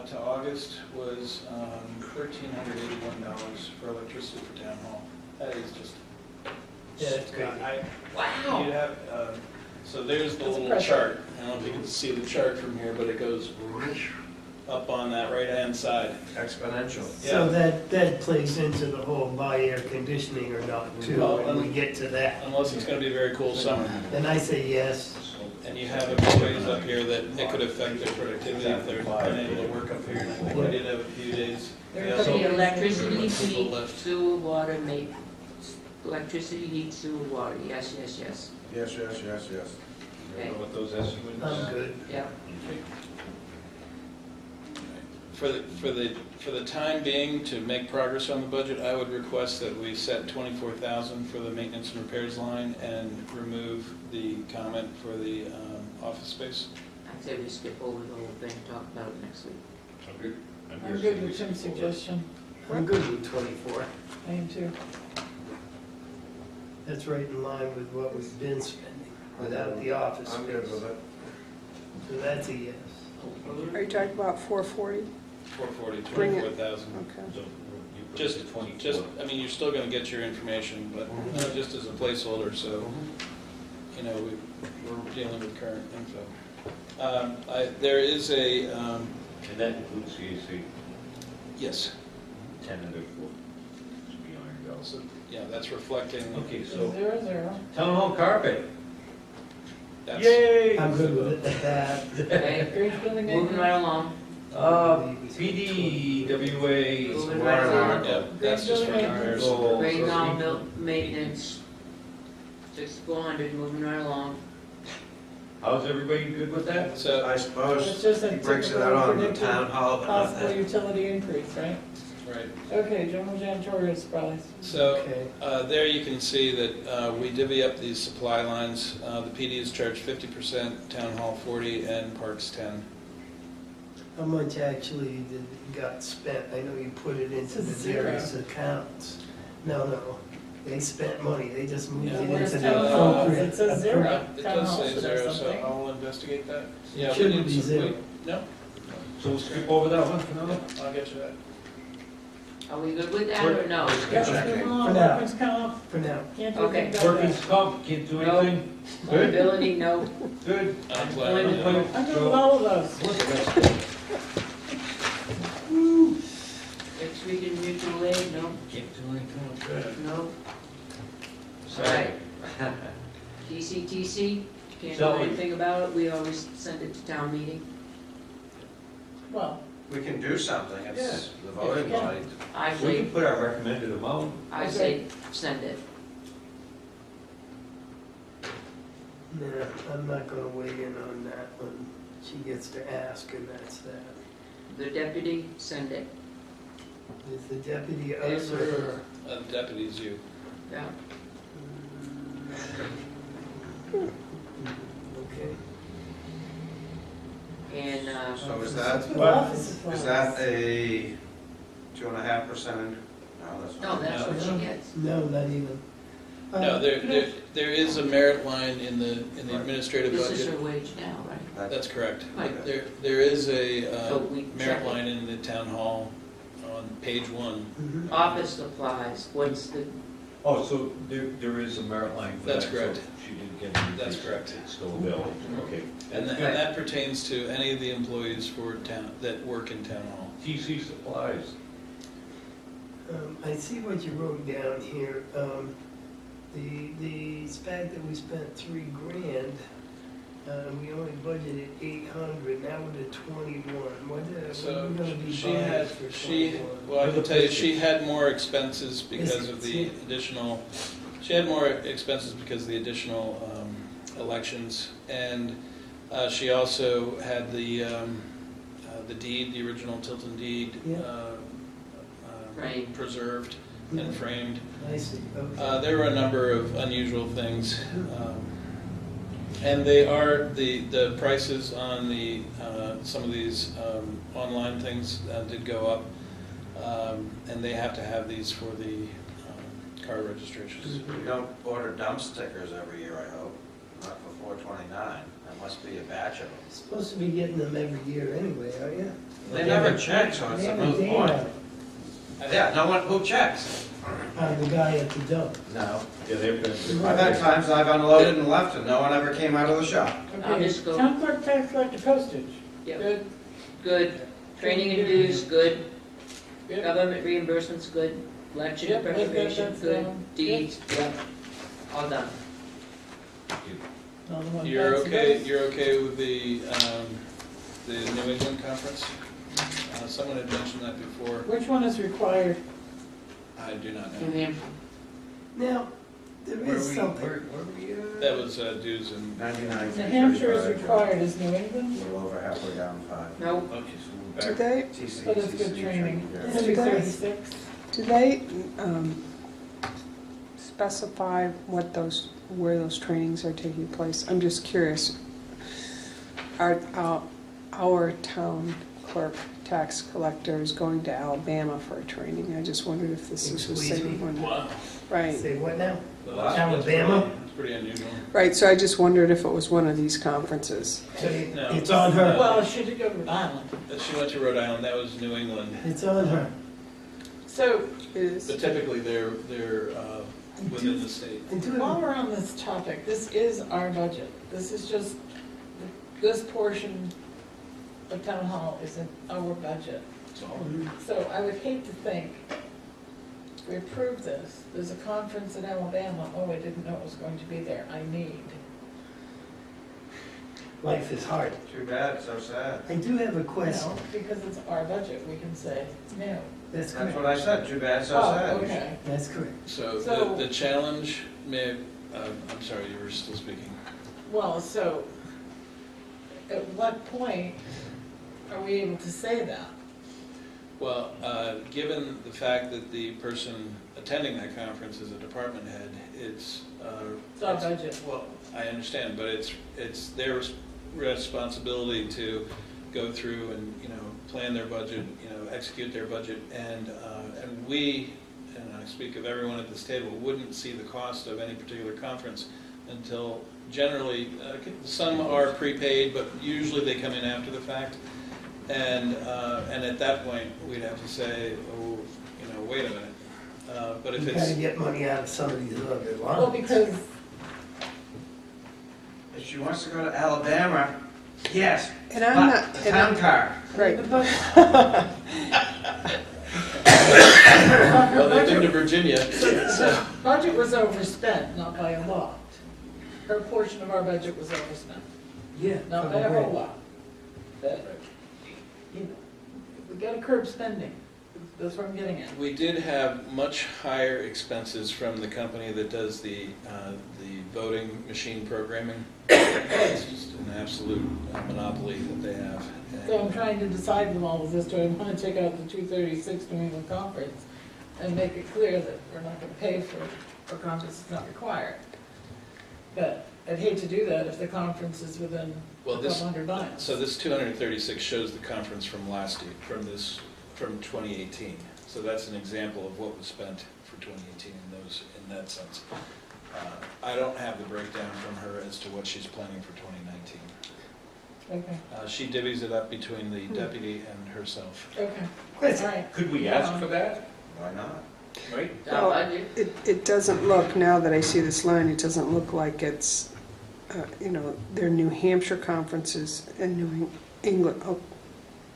to August was, $1,381 for electricity for town hall. That is just. Yeah, that's great. Wow. You have, so there's the That's little impressive. chart. I don't know if you can see the chart from here, but it goes up on that right-hand side. Exponential. So that plays into the whole buy air conditioning or not too, Well, when we get to that. Unless it's gonna be a very cool summer. Then I say yes. And you have employees up here that it could affect their productivity if they're unable to work up here. And I think we did have a few days. We There also could be Okay, had electricity, some people heat, left. sewer, water, electricity, heat, sewer, water, yes, yes, yes. Yes, yes, yes, yes. You know what those estimates? I'm good. Yeah. For the time being, to make progress on the budget, I would request that we set 24,000 for the maintenance and repairs line and remove the comment for the office space. I'd say we skip over the whole thing, talk about it next week. I'm good with Tim's suggestion. I'm good with 24. I am too. That's right in line with what we've been spending, without the office I'm good space. with it. So that's a yes. Are you talking about 440? 440, Bring it. 24,000. Okay. So you put Just, it to 24. just, I mean, you're still gonna get your information, but just as a placeholder, so, you know, we're dealing with current info. There is a, And that includes CAC, yes, tentative for, to be ironed out. so, yeah, that's reflecting, Okay, So so, 0, town hall carpet. that's, Yay! I'm good with it at that. Okay, Bridge building moving maintenance. right along. PD, WA. Moving right along. yeah, that's just for tires. Oh, Grade so now, we- built maintenance, 6,400, moving right along. How's everybody good with that? So, I It's suppose just a he breaks it typical out on the predicted town hall, but not possible that. utility increase, right? right, Okay, general janitorial supplies. so, Okay. there you can see that we divvy up these supply lines. The PD is charged 50%, town hall 40, and parks 10. How much actually got spent? I know you put it into the Zero. various accounts. No, they spent money, they just moved Yeah, it Where's into the town hall? appropriate. It says 0. It Town does hall say should have 0, so something. I'll investigate that. Yeah, we Shouldn't need be some, zero. no, So we'll skip over that one for now? I'll get you that. Are we good with that or no? Yeah, Checking. come on, For now. workers' comp, For now. can't do Okay. anything about Workers' that. comp, can't do No. anything? Good, Liability, no. good. Unemployment, no. I'm good with all of those. Next week in mutual aid, no, Can't do anything with that. no. Sorry. TCTC, can't do Shall we? anything about it, we always send it to town meeting. Well, We can do something, it's the voting Yeah. body. I We say, can put our recommended amount. I say, send it. Nah, I'm not gonna weigh in on that one. She gets to ask and that's that. The deputy, send it. Is the deputy us or her? Deputies, you. Yeah. Okay. And, So is that, office supplies. is that a 2.5%? No, that's. no, that's what she gets. No, not even. No, there is a merit line in the administrative This is her budget. wage now, right? That's correct. Right. There is a So we check merit it. line in the town hall on page 1. Mhm. Office supplies, what's the, Oh, so there is a merit line for that? That's correct. so She didn't get an That's increase, correct. It's still available, okay. And that pertains to any of the employees for town, that work in town hall. TC supplies, I see what you wrote down here. The fact that we spent $3,000, we only budgeted 800, now we're at 21. What are So we gonna be she buying had, for she, 21? well, I can tell you, she had more expenses because of the additional, she had more expenses because of the additional elections. And she also had the deed, the original Tilton deed, Yeah. Framed. preserved and framed. I see, okay. There were a number of unusual things. And they are, the prices on the, some of these online things did go up. And they have to have these for the car registrations. You don't order dump stickers every year, I hope, not for $4.29. That must be a batch of them. Supposed to be getting them every year anyway, are you? They never check, so it's They a have a moot date point. on it. Yeah, no one, who checks? The guy at the dump. No. yeah, they've been. I've had times I've unloaded and left and no one ever came out of the shop. I'll Okay, just go- town clerk tax collector postage. Yep. Good. Good. Training and dues, good. Yep. Government reimbursements, good. Election Yep, preservation, that's good. done. Deeds, yep. All done. Another one. You're Fancy okay, this. you're okay with the New England conference? Someone had mentioned that before. Which one is required? I do not New know. Hampshire. Now, there is something. Where we at? That was dues and, 99. New Hampshire is required, is New A England? little over halfway down 5. No, Okay, so we're Do back. they, TC, But it's good TC, training. yeah. It's gonna be 36. do they specify what where those trainings are taking place? I'm just curious. Our town clerk tax collector is going to Alabama for a training. I just wondered if this is the Excuse same me? one. wow. Right. Say what now? Alabama? It's pretty unusual. Right, so I just wondered if it was one of these conferences. So No. it's on her. Well, she did go to Rhode Island. She went to Rhode Island, that was New England. It's on her. So It is. But typically, they're within the state. And do while it. we're on this topic, this is our budget. This is just, this portion of town hall is in our budget. So I would hate to think, if we approve this, there's a conference in Alabama, oh, I didn't know it was going to be there, I need. Life is hard. Too bad, so sad. I do have a question. No, because it's our budget, we can say no. That's That's correct. what I said, too bad, so Oh, sad. okay. That's correct. So So- the challenge may, I'm sorry, you were still speaking. Well, so, at what point are we able to say that? Well, given the fact that the person attending that conference is a department head, it's. It's our budget. Well, I understand, but it's their responsibility to go through and, plan their budget, execute their budget, and we, and I speak of everyone at this table, wouldn't see the cost of any particular conference until generally, some are prepaid, but usually they come in after the fact. And at that point, we'd have to say, oh, wait a minute. But if You gotta it's, get money out of some of these other Well, lines. because, If she wants to go to Alabama, yes, And I'm but not, the and town I'm, car. right, well, they've been to Virginia, so. budget was overspent, not by a lot. Her portion of our budget was overspent, Yeah. not by a whole lot. But, we gotta curb spending, that's what I'm getting at. We did have much higher expenses from the company that does the voting machine programming. It's just an absolute monopoly that they have. So I'm trying to decide with all of this, do I wanna take out the 236 New England Conference and make it clear that we're not gonna pay for a conference that's not required? But I'd hate to do that if the conference is within a Well, couple this, hundred miles. so this 236 shows the conference from last year, from 2018. So that's an example of what was spent for 2018 in that sense. I don't have the breakdown from her as to what she's planning for 2019. Okay, She divvies it up between the deputy and herself. okay, all Question. right. Could we ask for that, Why not? right? Our Well, budget. it doesn't look, now that I see this line, it doesn't look like it's, their New Hampshire conferences and New England,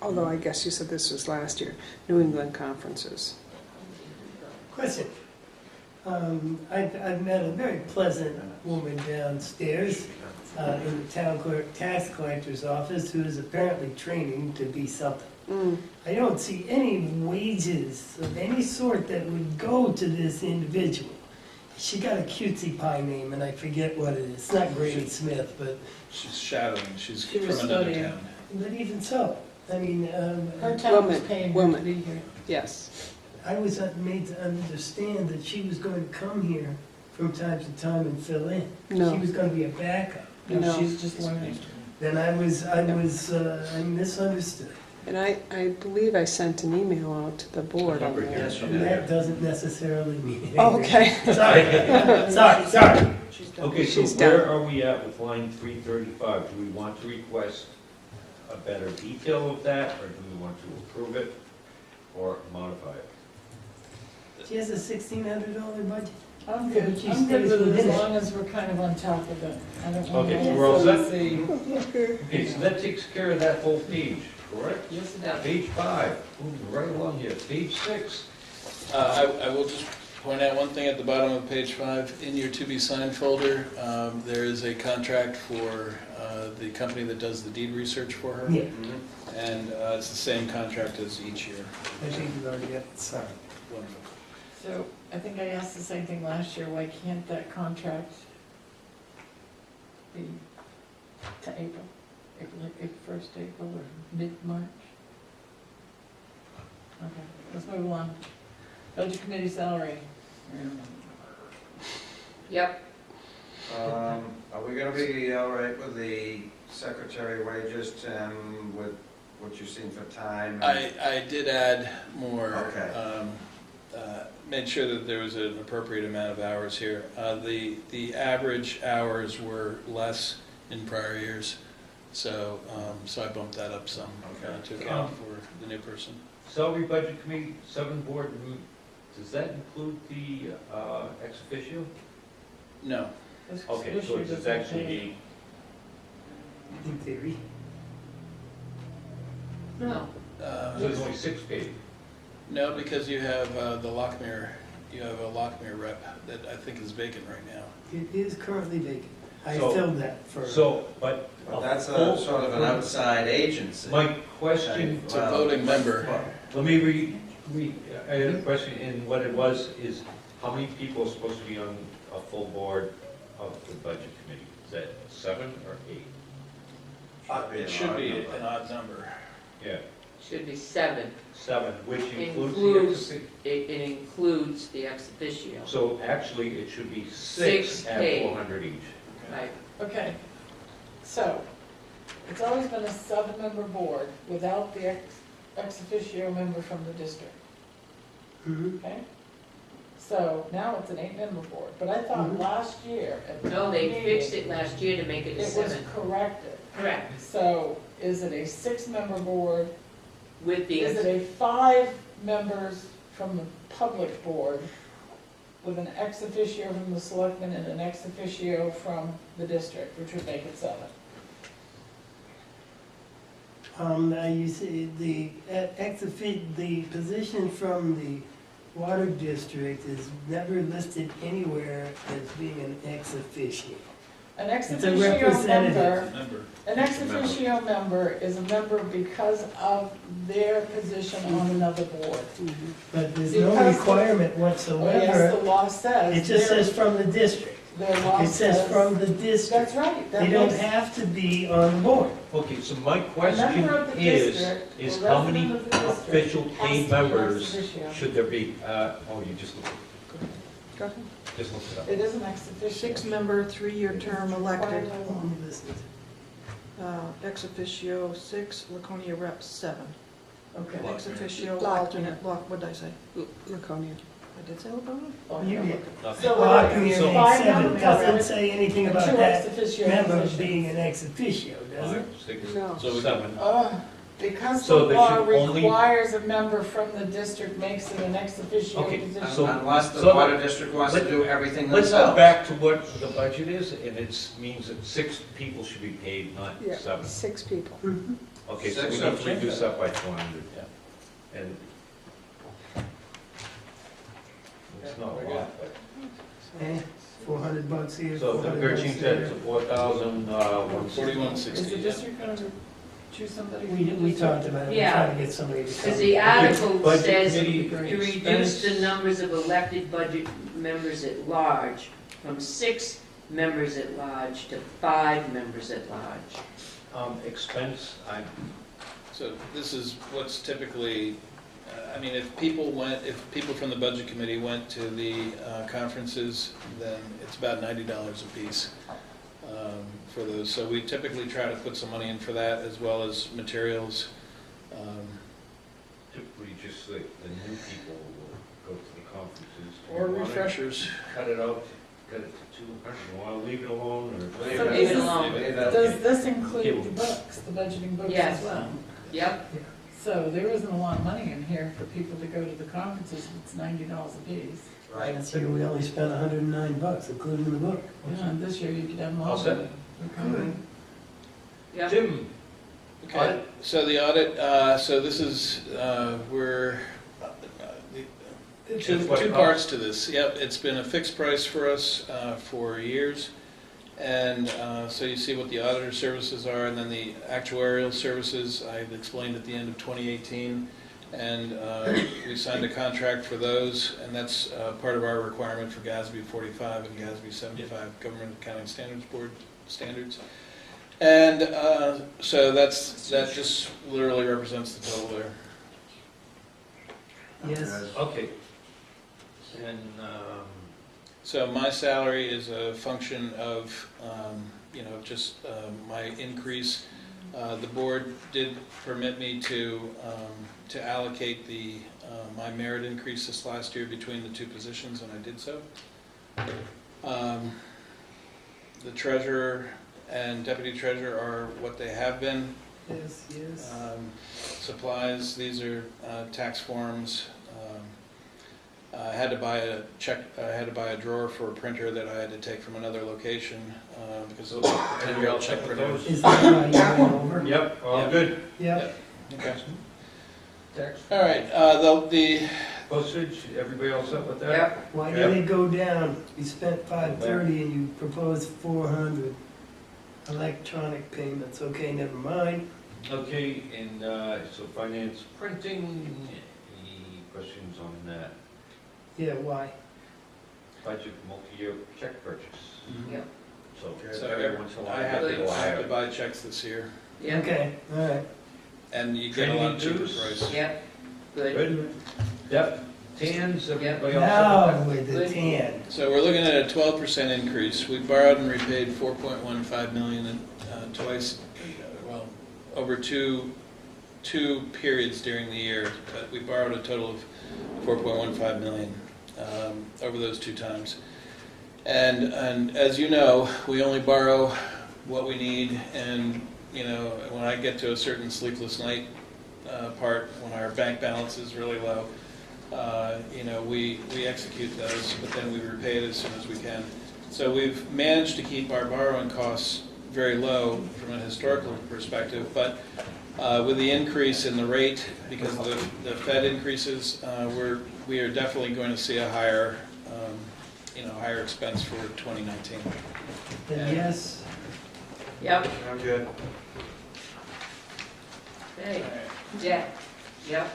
although I guess you said this was last year, New England conferences. Question. I've met a very pleasant woman downstairs in the town clerk, tax collector's office who is apparently training to be something. Mm. I don't see any wages of any sort that would go to this individual. She got a cutesy pie name and I forget what it is. It's not Grady Smith, but She's shadowing, she's She from was another studying. town. even so, I mean, Her town was Woman, paying her to woman. be here. Yes. I was made to understand that she was going to come here from time to time and fill in. No. She was going to be a backup. No, No. she's just learning. Then I misunderstood. And I believe I sent an email out to the board on that. Yes, you And did. that doesn't necessarily mean anything. Oh, okay. Sorry. Okay, She's so where done. are we at with line 335? Do we want to request a better detail of that, or do we want to approve it or modify it? She has a $1,600 budget. I'm good, She I'm good stays with it within as it. long as we're kind of on top of it. I don't want Okay, to we're all set? see. Okay, so that takes care of that whole page, correct? Yes, it does. Page 5, moving right along here, page 6. I will just point out one thing at the bottom of page 5. In your to-be-signed folder, there is a contract for the company that does the deed research for her. Yeah, And it's the same contract as each year. I think you already got it signed. Wonderful. So I think I asked the same thing last year, why can't that contract be to April? Like first April or mid-March? Okay, let's move along. Budget committee salary. Yep. Are we gonna be all right with the secretary wages, Tim, with what you've seen for time? I did add more, Okay. made sure that there was an appropriate amount of hours here. The average hours were less in prior years, so I bumped that up some to account for the new person. Salary Budget Committee, 7 board, does that include the ex officio? No. This Okay, issue so it's doesn't actually change. In theory. No. so there's only 6 paid. No, because you have the Lockmere, you have a Lockmere rep that I think is vacant right now. It is currently vacant. I So- filled that for. So, but. But that's full- a sort of an outside agency. My question, It's a voting member. let me I had a question, and what it was is, how many people are supposed to be on a full board of the budget committee? Is that 7 or 8? It should be an odd number. Yeah, Should be 7. 7, which includes the Includes, ex it includes the ex officio. So actually, it should be 6 6 at paid. 400 each. Right. Okay, so, it's always been a 7-member board without the ex officio member from the district, Mhm. okay? So now it's an 8-member board, but I thought Mhm. last year at the No, they meeting, fixed it last year to make it a it was 7. corrected. Correct. So is it a 6-member board? With the, Is it a 5 members from the public board with an ex officio from the selectmen and an ex officio from the district, which would make it 7? You see, the position from the water district is never listed anywhere as being an ex officio. An ex It's a officio representative. member, Remember, an ex officio member is a member because of their position on another board. But there's no Because the- requirement Oh, yes, the whatsoever. law says. It just their- says from the district. Their law It says says. from the district. That's right. That They don't makes- have to be on the board. Okay, so my A question member of the is district, a how many resident of the district official has paid to be an ex members officio. should there be? Oh, you just looked, Go ahead. just looked it up. It is an ex officio. 6-member, 3-year term elected. This is- Ex officio 6, Laconia rep 7. Okay. Ex officio Lockyer. alternate, what did I say? Laconia. I did say Laconia? You did. So Lockyer it's makes five seven. members Doesn't say anything and about 2 ex that officio member positions. being an ex officio, does it? 5, 6, No. So we- 7. Because So the there law should only- requires a member from the district makes it an ex officio Okay, position. so- Unless the so- water district wants to let- do everything Let's go themselves. back to what the budget is, and it means that 6 people should be paid, not Yeah, 7. 6 people. Mhm. Okay, so 6 we need of to them. reduce that by 200. Yeah. And it's not a lot, but, Eh, $400 here. so the 13 $400 said there. it's a 4,000, 4160. Is the yeah. district going to choose somebody? from We the talked district? about it, we Yeah. tried to get somebody to come. Because the article Budget says committee to reduce the expense. numbers of elected budget members at large from 6 members at large to 5 members at large. expense, So this is what's typically, I mean, if people from the budget committee went to the conferences, then it's about $90 a piece for those. So we typically try to put some money in for that, as well as materials. typically just the new people will go to the conferences. Do Or you wanna refreshers. Cut it out, cut it to 200, you wanna leave it alone, or? Leave So it. Leave it alone. Leave it. Does this include the books, the budgeting books Yes. as well? Yep, So there isn't a lot of money in here for people to go to the conferences, it's $90 a piece. Right. Last year, we only spent $109, including the book. Yeah, and this year you could have them all. All set? Okay. yep. Tim, Okay, so the audit, so this is, It's two what it parts to this. Yep, it's been a fixed price for us for years. And so you see what the auditor services are, and then the actuarial services, I've explained at the end of 2018. And we signed a contract for those, and that's part of our requirement for GASB 45 and GASB 75, Government Accounting Standards Board standards. And so that just literally represents the total there. Yes. okay. And, So my salary is a function of, just my increase The board did permit me to allocate my merit increase this last year between the two positions, and I did so. The treasurer and deputy treasurer are what they have been. Yes, yes. Supplies, these are tax forms. I had to buy a drawer for a printer that I had to take from another location because of the 10-year-old check printer. Is that why you went over? Yep, all Yep. good. Yep. Okay. Tax, All right, the postage, everybody all set with that? Yep. Why did it go down? You spent 530 and you proposed 400. Electronic payments, okay, never mind. Okay, and so finance, printing, any questions on that? Yeah, why? Budget, multi-year check purchase. Yep. so every once in a while, I have they go to higher. buy checks this year, Yep. Okay, all right. and you get a lot cheaper price. Yep. Good. Good. Yep, TANs, everybody all set Now with with the Good. tan. So we're looking at a 12% increase. We borrowed and repaid $4.15 million twice, well, over two periods during the year, but we borrowed a total of $4.15 million over those two times. And as you know, we only borrow what we need, and when I get to a certain sleepless night part, when our bank balance is really low, we execute those, but then we repay it as soon as we can. So we've managed to keep our borrowing costs very low from a historical perspective, but with the increase in the rate, because of the Fed increases, we are definitely going to see a higher expense for 2019. Then yes, Yep. I'm good. Okay. Yeah. Yep.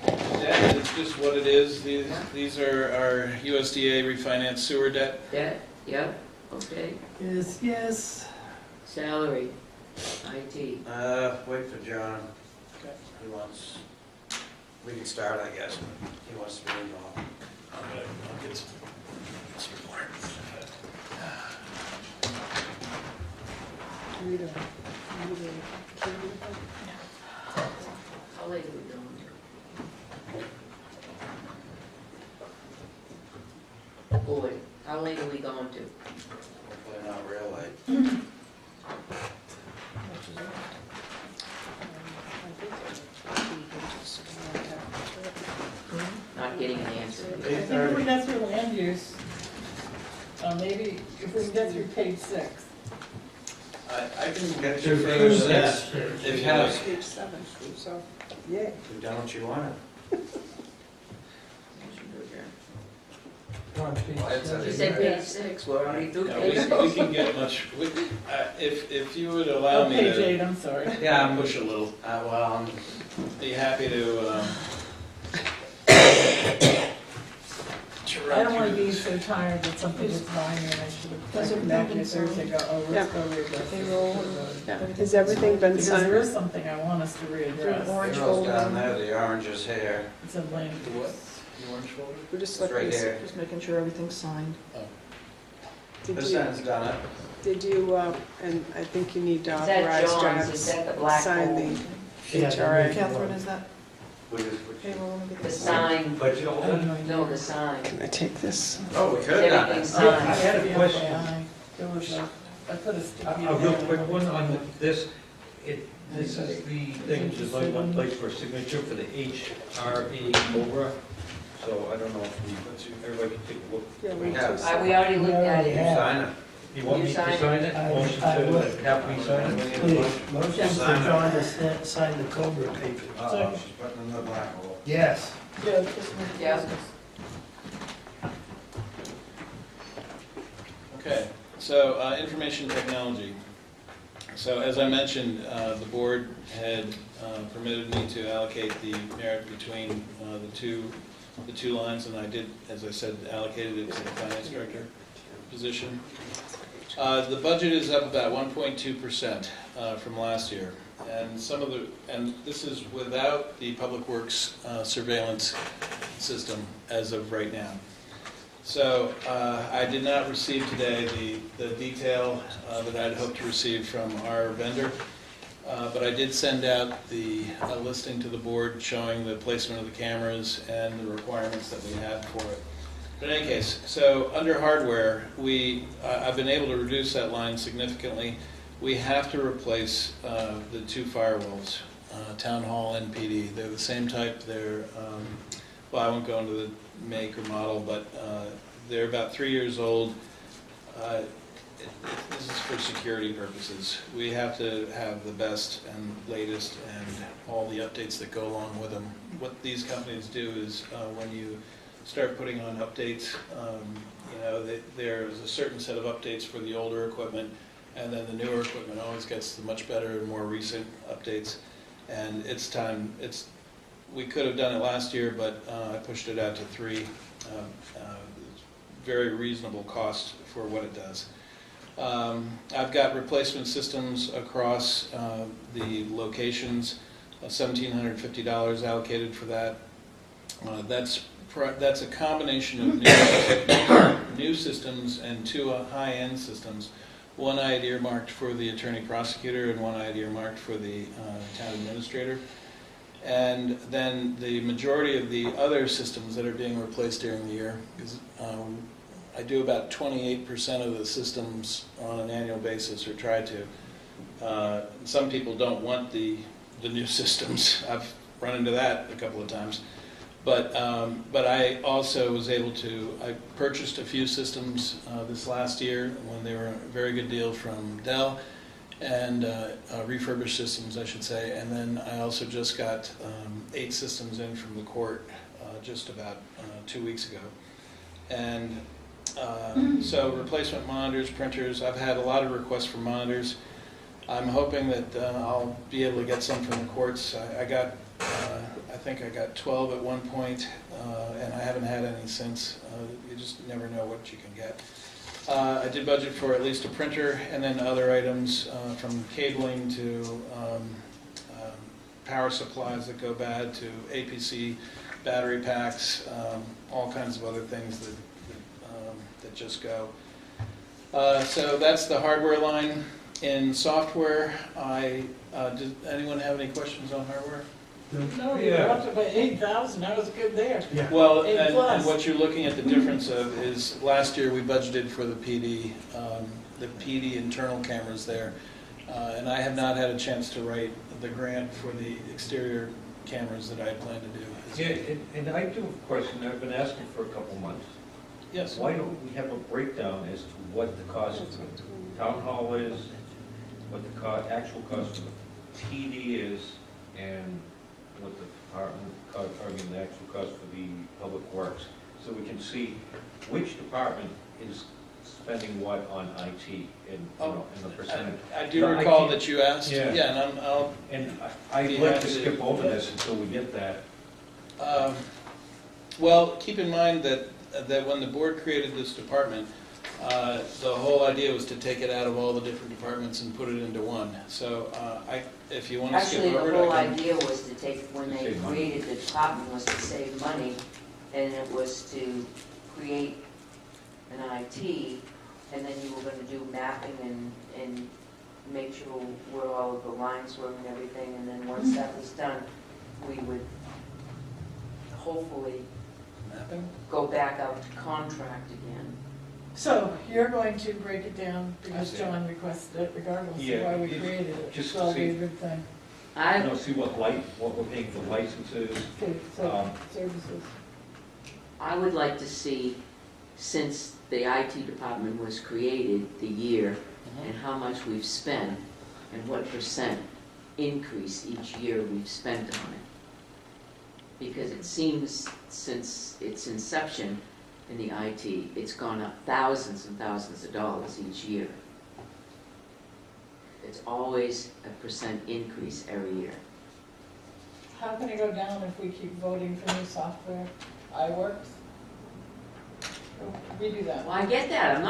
Debt is just what it is. These are our USDA refinanced sewer debt. That. Yep. Okay. yes, yes. Salary. IT. Wait for John. Okay. He wants, we can start, I guess. He wants to be involved. I'll get some water. How late are we going? Boy, how late are we going to? Hopefully not real late. Not getting an answer. I think if we get through land use, maybe if we can get through page 6. I can Get do to page page 6 6. if you like. Page 7, so, yay. You've done what you wanted. You You said page 6, we're already through Yeah, page 6. we can get much, if you would allow Oh, me page to 8, I'm sorry. Yeah, I'm, push a little, well, be happy to I don't want run to through be this. so tired that something is lying and I should Those have are come back building here Thursday and go, oh, let's go readdress Payroll. this. Has everything been Because there is signed? something I want us to readdress. Orange Carol's folder. down there, the orange is here. It's in land The what? use. The orange folder? We're just It's right looking, here. just making sure everything's signed. Oh. Did This you, end's done it. did you, and I think you need to Is that authorize John's? John Is to that the black sign hole? the HRA. Catherine, is that What is, what Payroll. The sign, budget holder? no, the sign. Can I take this? Oh, we could have done Everything's it. I signed. had a question. There was I put a sticky. A real quick one on this. This is the thing, there's only one place for signature for the HRA Cobra. So I don't know if everybody can take a look. Yeah, We we have. took We already looked at You it. sign it. You want me to sign it? I- Motion I to would. have me sign it? Please, motion for Sign it. John to sign the Cobra paper. Uh-oh, she's putting in the black hole. Yes. Yeah, this one. Yeah. Okay, so information technology. So as I mentioned, the board had permitted me to allocate the merit between the two lines, and I did, as I said, allocated it to the finance director position. The budget is up about 1.2% from last year, and this is without the Public Works surveillance system as of right now. So I did not receive today the detail that I'd hoped to receive from our vendor. But I did send out a listing to the board showing the placement of the cameras and the requirements that we had for it. But in any case, so under hardware, I've been able to reduce that line significantly. We have to replace the two firewalls, Town Hall and PD. They're the same type. Well, I won't go into the make or model, but they're about 3 years old. This is for security purposes. We have to have the best and latest and all the updates that go along with them. What these companies do is when you start putting on updates, there's a certain set of updates for the older equipment, and then the newer equipment always gets the much better and more recent updates. And it's time. We could have done it last year, but I pushed it out to 3. Very reasonable cost for what it does. I've got replacement systems across the locations, $1,750 allocated for that. That's a combination of new systems and 2 high-end systems. One I had earmarked for the attorney prosecutor and one I had earmarked for the town administrator. And then the majority of the other systems that are being replaced during the year, because I do about 28% of the systems on an annual basis, or try to. Some people don't want the new systems. I've run into that a couple of times. But I also was able to, I purchased a few systems this last year when they were a very good deal from Dell, and refurbished systems, I should say. And then I also just got 8 systems in from the court just about 2 weeks ago. And so replacement monitors, printers, I've had a lot of requests for monitors. I'm hoping that I'll be able to get some from the courts. I think I got 12 at one point, and I haven't had any since. You just never know what you can get. I did budget for at least a printer, and then other items from cabling to power supplies that go bad to APC battery packs, all kinds of other things that just go. So that's the hardware line. In software, did anyone have any questions on hardware? No, you were up to 8,000, I was good there. Well, A and plus. what you're looking at the difference of is last year we budgeted for the PD internal cameras there. And I have not had a chance to write the grant for the exterior cameras that I had planned to do. Yeah, and I do have a question. I've been asking for a couple months. Yes. Why don't we have a breakdown as to what the cost of the town hall is, what the actual cost of the TD is, and what the department, the actual cost for the public works, so we can see which department is spending what on IT and the percentage. I do recall that you asked. Yeah. And I'd like to skip over this until we get that. Well, keep in mind that when the board created this department, the whole idea was to take it out of all the different departments and put it into one. So if you want to skip Actually, over the it, whole I can. idea was to take, when they Save money. created the department, was to save money, and it was to create an IT, and then you were gonna do mapping and make sure where all of the lines were and everything, and then once that was done, we would hopefully Mapping? go back out to contract again. So you're going to break it down because see. John requested it regardless of Yeah, why we it- created it. just to That'll be a see. good thing. See what we're paying for licenses. Okay, so services. I would like to see, since the IT department was created, the year, and how much we've spent, and what percent increase each year we've spent on it. Because it seems, since its inception in the IT, it's gone up thousands and thousands of dollars each year. It's always a percent increase every year. How can it go down if we keep voting for new software? iWorks? We do that. Well, I get that,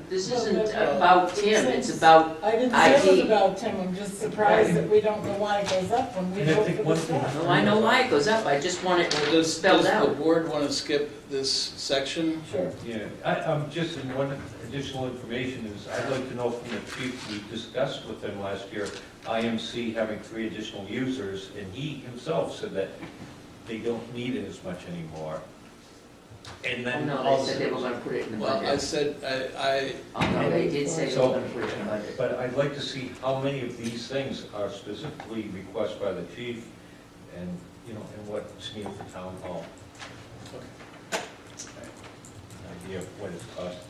this No, isn't but, about Tim, it's about, I didn't say it was IT. about Tim, I'm just surprised that we don't know why it goes up when we And I vote think for one the thing- stuff. well, I know why it goes up, I just want it Does spelled the out. board want to skip this section? Sure. Yeah, I'm just in one, additional information is, I'd like to know from the chief, we discussed with him last year, IMC having 3 additional users, and he himself said that they don't need it as much anymore. And Oh, then no, all they of a said they were sudden, gonna put it in the Well, I budget. said, Oh, no, they did say they were gonna put it in the budget. but I'd like to see how many of these things are specifically requested by the chief, and, you know, and what's needed for town hall. Okay. An idea of what it's costing.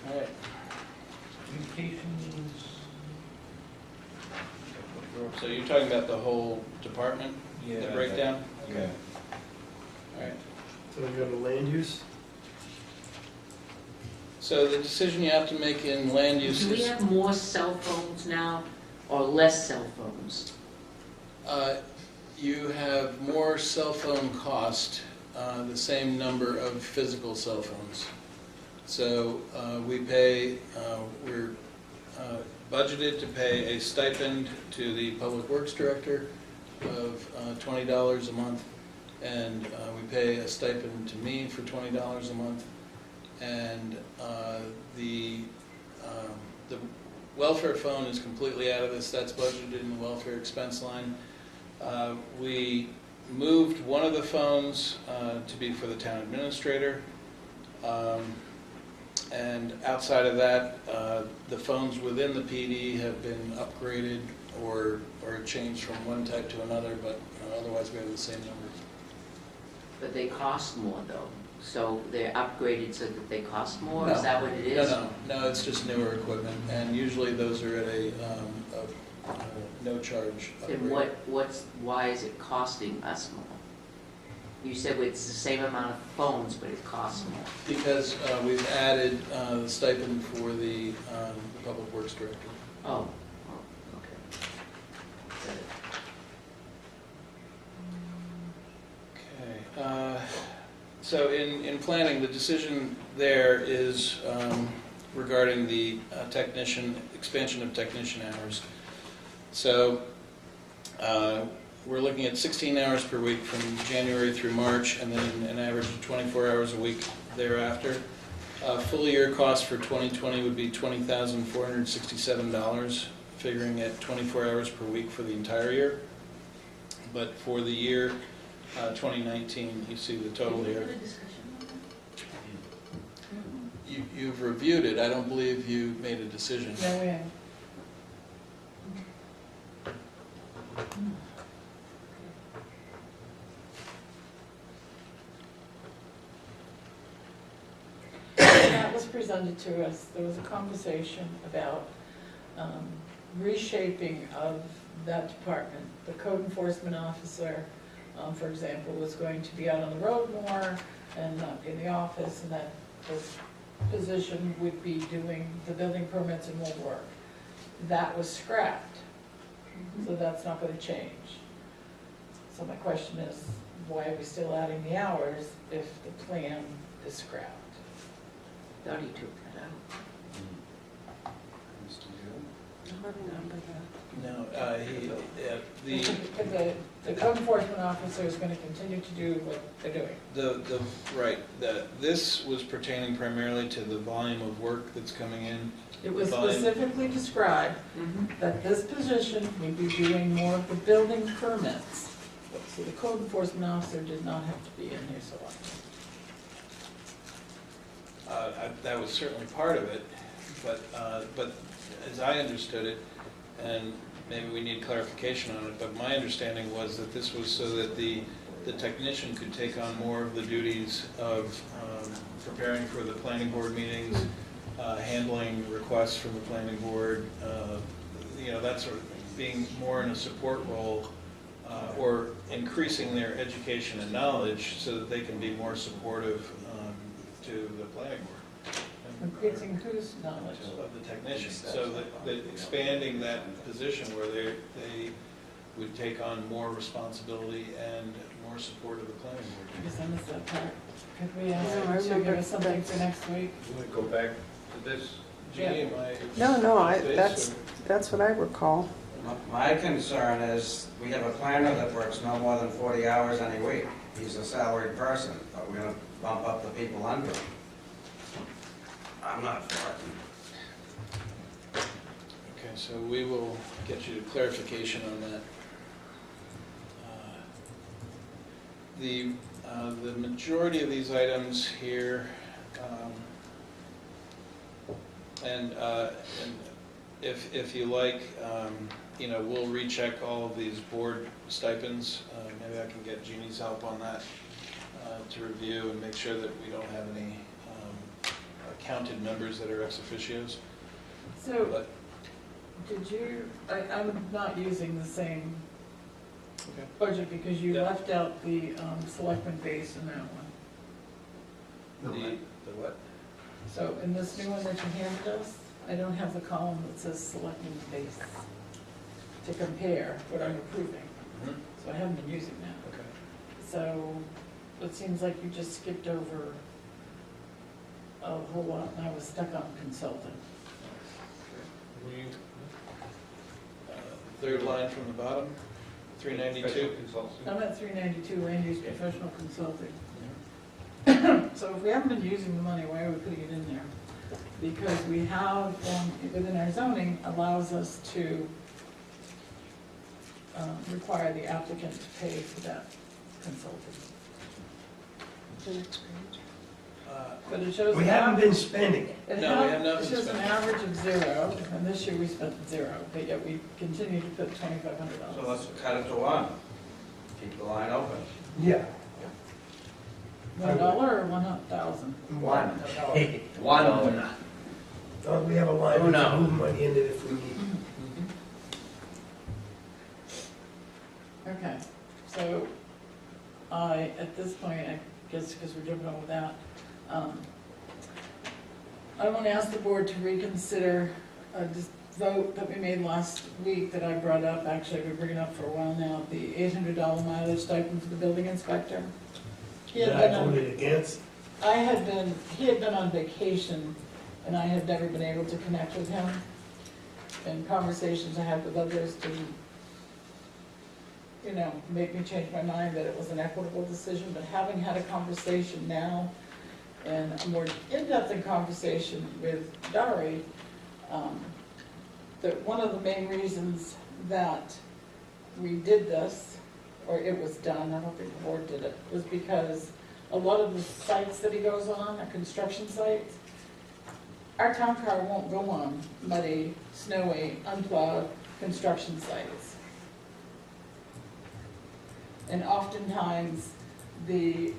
all right. Communications. So you're talking about the whole department, Yeah. the breakdown? Yeah. All right. So we go to land use? So the decision you have to make in land use Do we is, have more cell phones now, or less cell phones? you have more cell phone cost, the same number of physical cell phones. So we pay, we're budgeted to pay a stipend to the Public Works Director of $20 a month, and we pay a stipend to me for $20 a month, and the welfare phone is completely out of this. That's budgeted in the welfare expense line. We moved one of the phones to be for the town administrator. And outside of that, the phones within the PD have been upgraded or changed from one type to another, but otherwise we have the same number. But they cost more though, so they're upgraded so that they cost more, is that what it is? No, it's just newer equipment, and usually those are at a no charge upgrade. Then why is it costing us more? You said it's the same amount of phones, but it costs more. Because we've added the stipend for the Public Works Director. Oh, okay. Okay. So in planning, the decision there is regarding the expansion of technician hours. So we're looking at 16 hours per week from January through March, and then an average of 24 hours a week thereafter. Full year cost for 2020 would be $20,467, figuring at 24 hours per week for the entire year. But for the year 2019, you see the total here. You've reviewed it. I don't believe you made a decision. No, we haven't. That was presented to us. There was a conversation about reshaping of that department. The code enforcement officer, for example, was going to be out on the road more and not in the office, and that this position would be doing the building permits and more work. That was scrapped, so that's not going to change. So my question is, why are we still adding the hours if the plan is scrapped? Thought he took that out. No, The code enforcement officer is going to continue to do what they're doing. This was pertaining primarily to the volume of work that's coming in. It was Fine. specifically described that this position would be doing more of the building permits. So the code enforcement officer did not have to be in here so often. That was certainly part of it, but as I understood it, and maybe we need clarification on it, but my understanding was that this was so that the technician could take on more of the duties of preparing for the planning board meetings, handling requests from the planning board, that sort of thing, being more in a support role, or increasing their education and knowledge so that they can be more supportive to the planning board. Increasing whose knowledge? Of the technicians, so that expanding that position where they would take on more responsibility and more support of the planning I board. guess I missed that part. Could we No, I ask them to remember give us something that. for next week? You want to go back to this? Jeannie, am I? No, off base, that's what I recall. My concern is, we have a planner that works no more than 40 hours any week. He's a salaried person, but we're gonna bump up the people under him. I'm not for it. Okay, so we will get you clarification on that. The majority of these items here, and if you like, we'll recheck all of these board stipends. Maybe I can get Jeannie's help on that to review and make sure that we don't have any counted numbers that are ex officios. So, But- I'm not using the same Okay. budget because you Yeah. left out the selectmen base in that one. The what? So in this new one that you handed us, I don't have the column that says selectmen base to compare what I'm approving. Mhm. So I haven't been using that. Okay. So it seems like you just skipped over a whole lot and I was stuck on consultant. Third line from the bottom, 392. I'm at 392, land use professional consulting. So if we haven't been using the money, why are we putting it in there? Because we have, within our zoning, allows us to require the applicant to pay for that consulting. The next page. But it shows. We haven't been spending it. It No, we have not It been shows an spending. average of 0, and this year we spent 0, but yet we continue to put $2,500. So let's cut it to 1. Keep the line open. Yeah. $1 or 1,000? One. One. We have a line, Oh, we no. can move money in it if we need. Okay, so at this point, I guess because we're jumping over that, I want to ask the board to reconsider this vote that we made last week that I brought up, actually, we've been bringing up for a while now, the $800 mileage stipend for the building inspector. He had That I been on- voted against. he had been on vacation, and I had never been able to connect with him. And conversations I had with others didn't, make me change my mind that it was an equitable decision, but having had a conversation now, and a more in-depth conversation with Dari, that one of the main reasons that we did this, or it was done, I don't think the board did it, was because a lot of the sites that he goes on are construction sites. Our town car won't go on muddy, snowy, unplowed construction sites. And oftentimes, the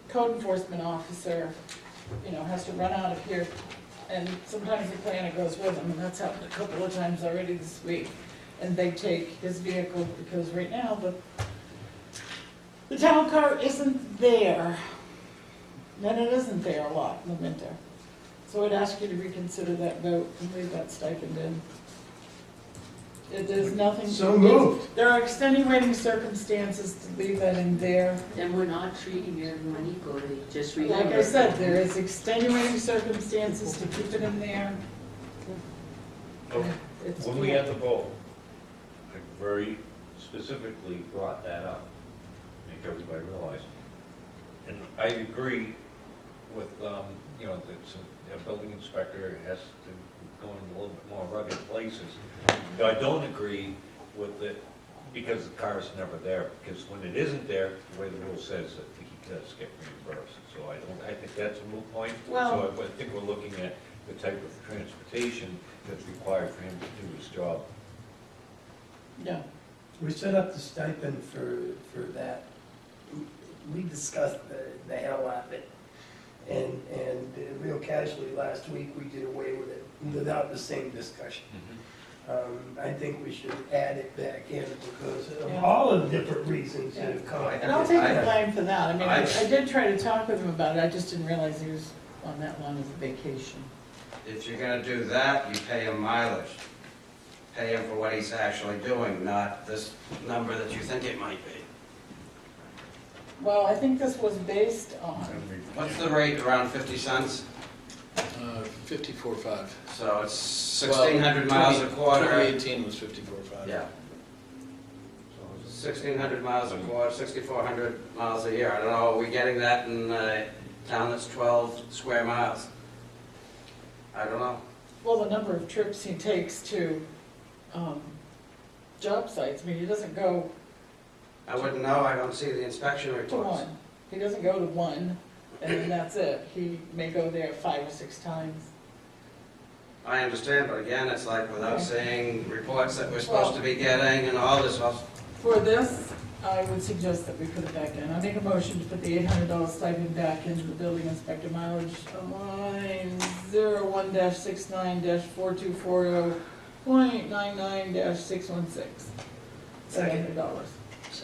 code enforcement officer, has to run out of here, and sometimes the planner goes with him, and that's happened a couple of times already this week. And they take his vehicle, because right now, the town car isn't there. And it isn't there a lot in the winter. So I'd ask you to reconsider that vote and leave that stipend in. There's nothing. So moved. There are extenuating circumstances to leave that in there. Then we're not treating everyone equally, just remember. Like I said, there is extenuating circumstances to keep it in there. It's When we had the vote, I very specifically brought that up, make everybody realize. And I agree with, that a building inspector has to go in a little bit more rugged places. But I don't agree with it because the car is never there, because when it isn't there, the way the rule says that he does get reimbursed. So I think that's a moot point. Well- So I think we're looking at the type of transportation that's required for him to do his job. Yeah. We set up the stipend for that. We discussed the hell out of it. And real casually last week, we did away with it without the same discussion. I think we should add it back in because of Yeah. all of the different reasons that have come. And I'll take the I- blame for that. I mean, I I- did try to talk with him about it, I just didn't realize he was on that long as a vacation. If you're gonna do that, you pay him mileage. Pay him for what he's actually doing, not this number that you think it might be. Well, I think this was based on, What's the rate, around 50 cents? 54.5. So it's 1,600 miles a quarter. 2018 was 54.5. Yeah. So 1,600 miles a quarter, 6,400 miles a year. I don't know, are we getting that in a town that's 12 square miles? I don't know. Well, the number of trips he takes to job sites, I mean, he doesn't go I wouldn't know, I don't see the inspection to reports. one. He doesn't go to one, and then that's it. He may go there 5 or 6 times. I understand, but again, it's like without seeing reports that we're supposed to be getting and all this stuff. For this, I would suggest that we put it back in. I make a motion to put the $800 stipend back into the building inspector mileage on line 01-69-4240.99-616. $700.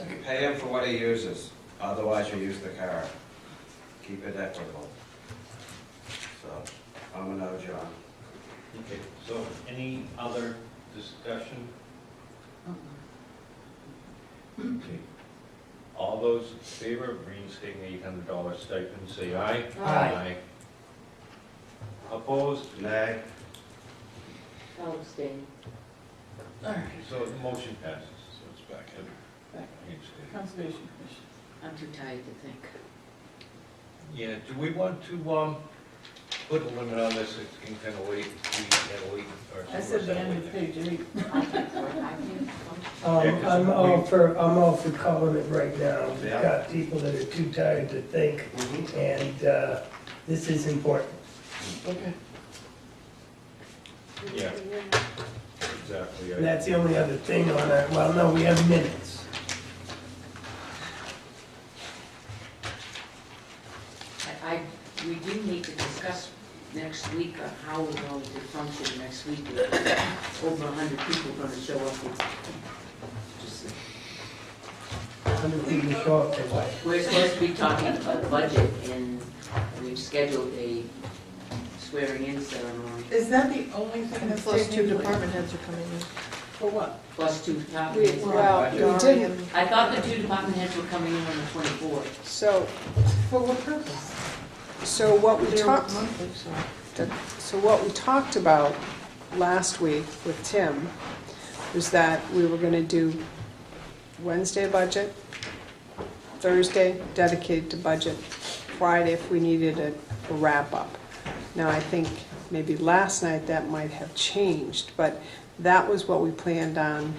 You pay him for what he uses, otherwise you use the car. Keep it equitable. So, I'm a no, John. Okay, so any other discussion? Okay. All those in favor of reinstating the $800 stipend, say aye. Aye. Opposed? Nay. I'll abstain. All right, So the motion passes. So it's back in. Reinstated. Conservation Commission. I'm too tired to think. Yeah, do we want to put a limit on this? It can kind of wait, we can wait. or I said the end of page 8. I'm all for calling it right now. We've Yeah. got people that are too tired to think, and this is important. Okay. Yeah, exactly. And that's the only other thing on that, well, no, we have minutes. We do need to discuss next week how we're going to function next week. Over 100 people going to show up. Just- 100 people show up to what? We're supposed to be talking about budget, and we've scheduled a swearing-in ceremony, Is that the only thing that's Plus taking 2 place? department heads are coming in. For what? plus 2 department heads. Well, we didn't, I thought the 2 department heads were coming in on the 24th. so, For what purpose? so what we They're talked, monthly, so. so what we talked about last week with Tim was that we were gonna do Wednesday budget, Thursday dedicated to budget, Friday if we needed a wrap-up. Now, I think maybe last night that might have changed, but that was what we planned on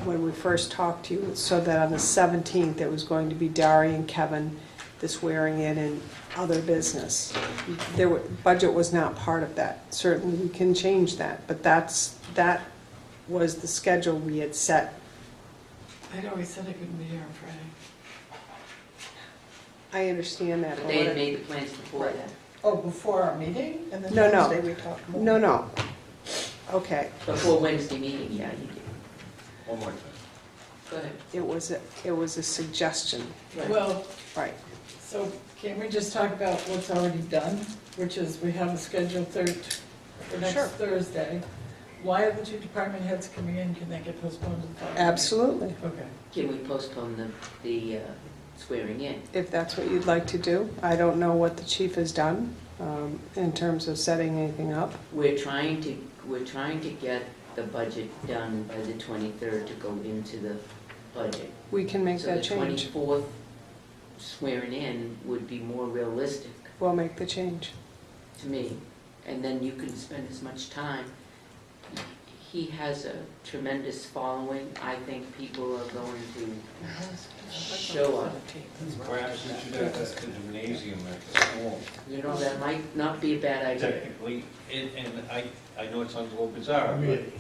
when we first talked to you, so that on the 17th, it was going to be Dari and Kevin, the swearing in and other business. Budget was not part of that. Certainly, we can change that, but that was the schedule we had set. I'd always said I couldn't be here on Friday. I understand that. But they had made the plans before that. Oh, before our meeting? And then No, no. Wednesday we talk more. No. Okay, Before Wednesday meeting, yeah, you did. One more time. Go ahead. it was a suggestion, Well, right. so can we just talk about what's already done, which is we have a scheduled for next Sure. Thursday. Why are the 2 department heads coming in? Can that get postponed to the following? Absolutely, Okay. Can we postpone the swearing in? if that's what you'd like to do. I don't know what the chief has done in terms of setting anything up. We're trying to get the budget done by the 23rd to go into the budget. We can make that change. So the 24th swearing in would be more realistic We'll make the change. to me. And then you can spend as much time. He has a tremendous following. I think people are going to show up. Perhaps we should have the gymnasium at the school. You know, that might not be a bad idea. Technically, and I know it sounds a little bizarre, but Really.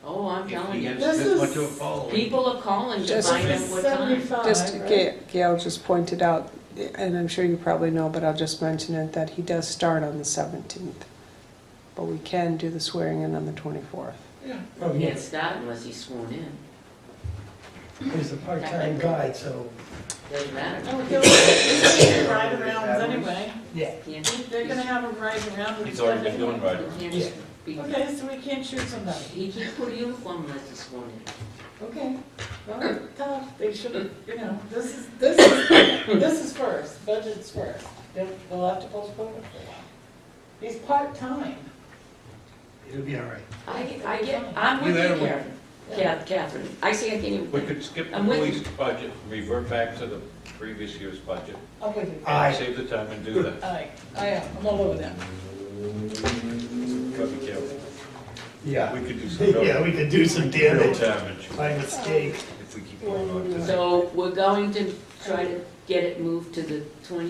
Oh, I'm if telling he you. has This this much is- of a following. People are calling to Just- find out what time. 75, Just, right? Gail just pointed out, and I'm sure you probably know, but I'll just mention it, that he does start on the 17th. But we can do the swearing in on the 24th. Yeah. Oh, He can't yes, start unless he's sworn in. he's a part-time guy, so, Doesn't matter. Oh, they'll do ride-arounds anyway. yeah. Can't- They're gonna have a ride-around with He's stuff already been anyway. doing right. he can't Yeah. be- Okay, so we can't shoot somebody. He can't put a uniform unless he's sworn in. Okay, well, tough, they should have, this is first, budget's first. They'll have to postpone it for a while. He's part-time. It'll be all right. I'm with You you, had a- Karen. Yeah, Catherine. I say I can't even. We could skip the I'm with police budget, revert back to the previous year's budget, I'm with you. Aye. and save the time and do that. I am, I'm all over that. Gotta be careful. Yeah. We could do some Yeah, we could do some real damage damage by mistake. if we keep going on to that. So we're going to try to get it moved to the I'm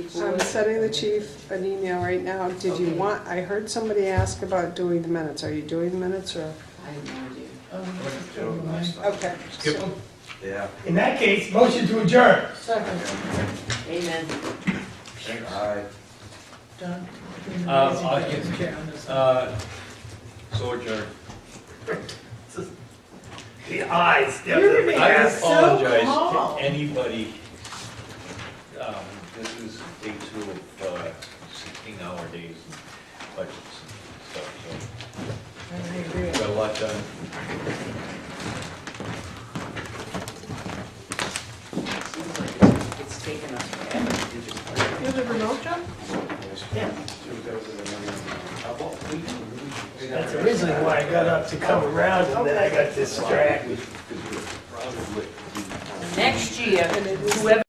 24th. sending the chief an email right now. Did you Okay. want, I heard somebody ask about doing the minutes. Are you doing the minutes or? I have no idea. Okay. Skip so- them? Yeah. In that case, motion to adjourn. Second, Amen. Aye. John. So adjourned. The eyes, You're definitely. being I so apologize calm. to anybody. This is day 2 of 16-hour days and budgets and stuff, I agree. so got a lot done. Seems like it's taken us forever to do this part. You have the remote, John? That's originally why I got up to come around, and then I got distracted. Next year, whoever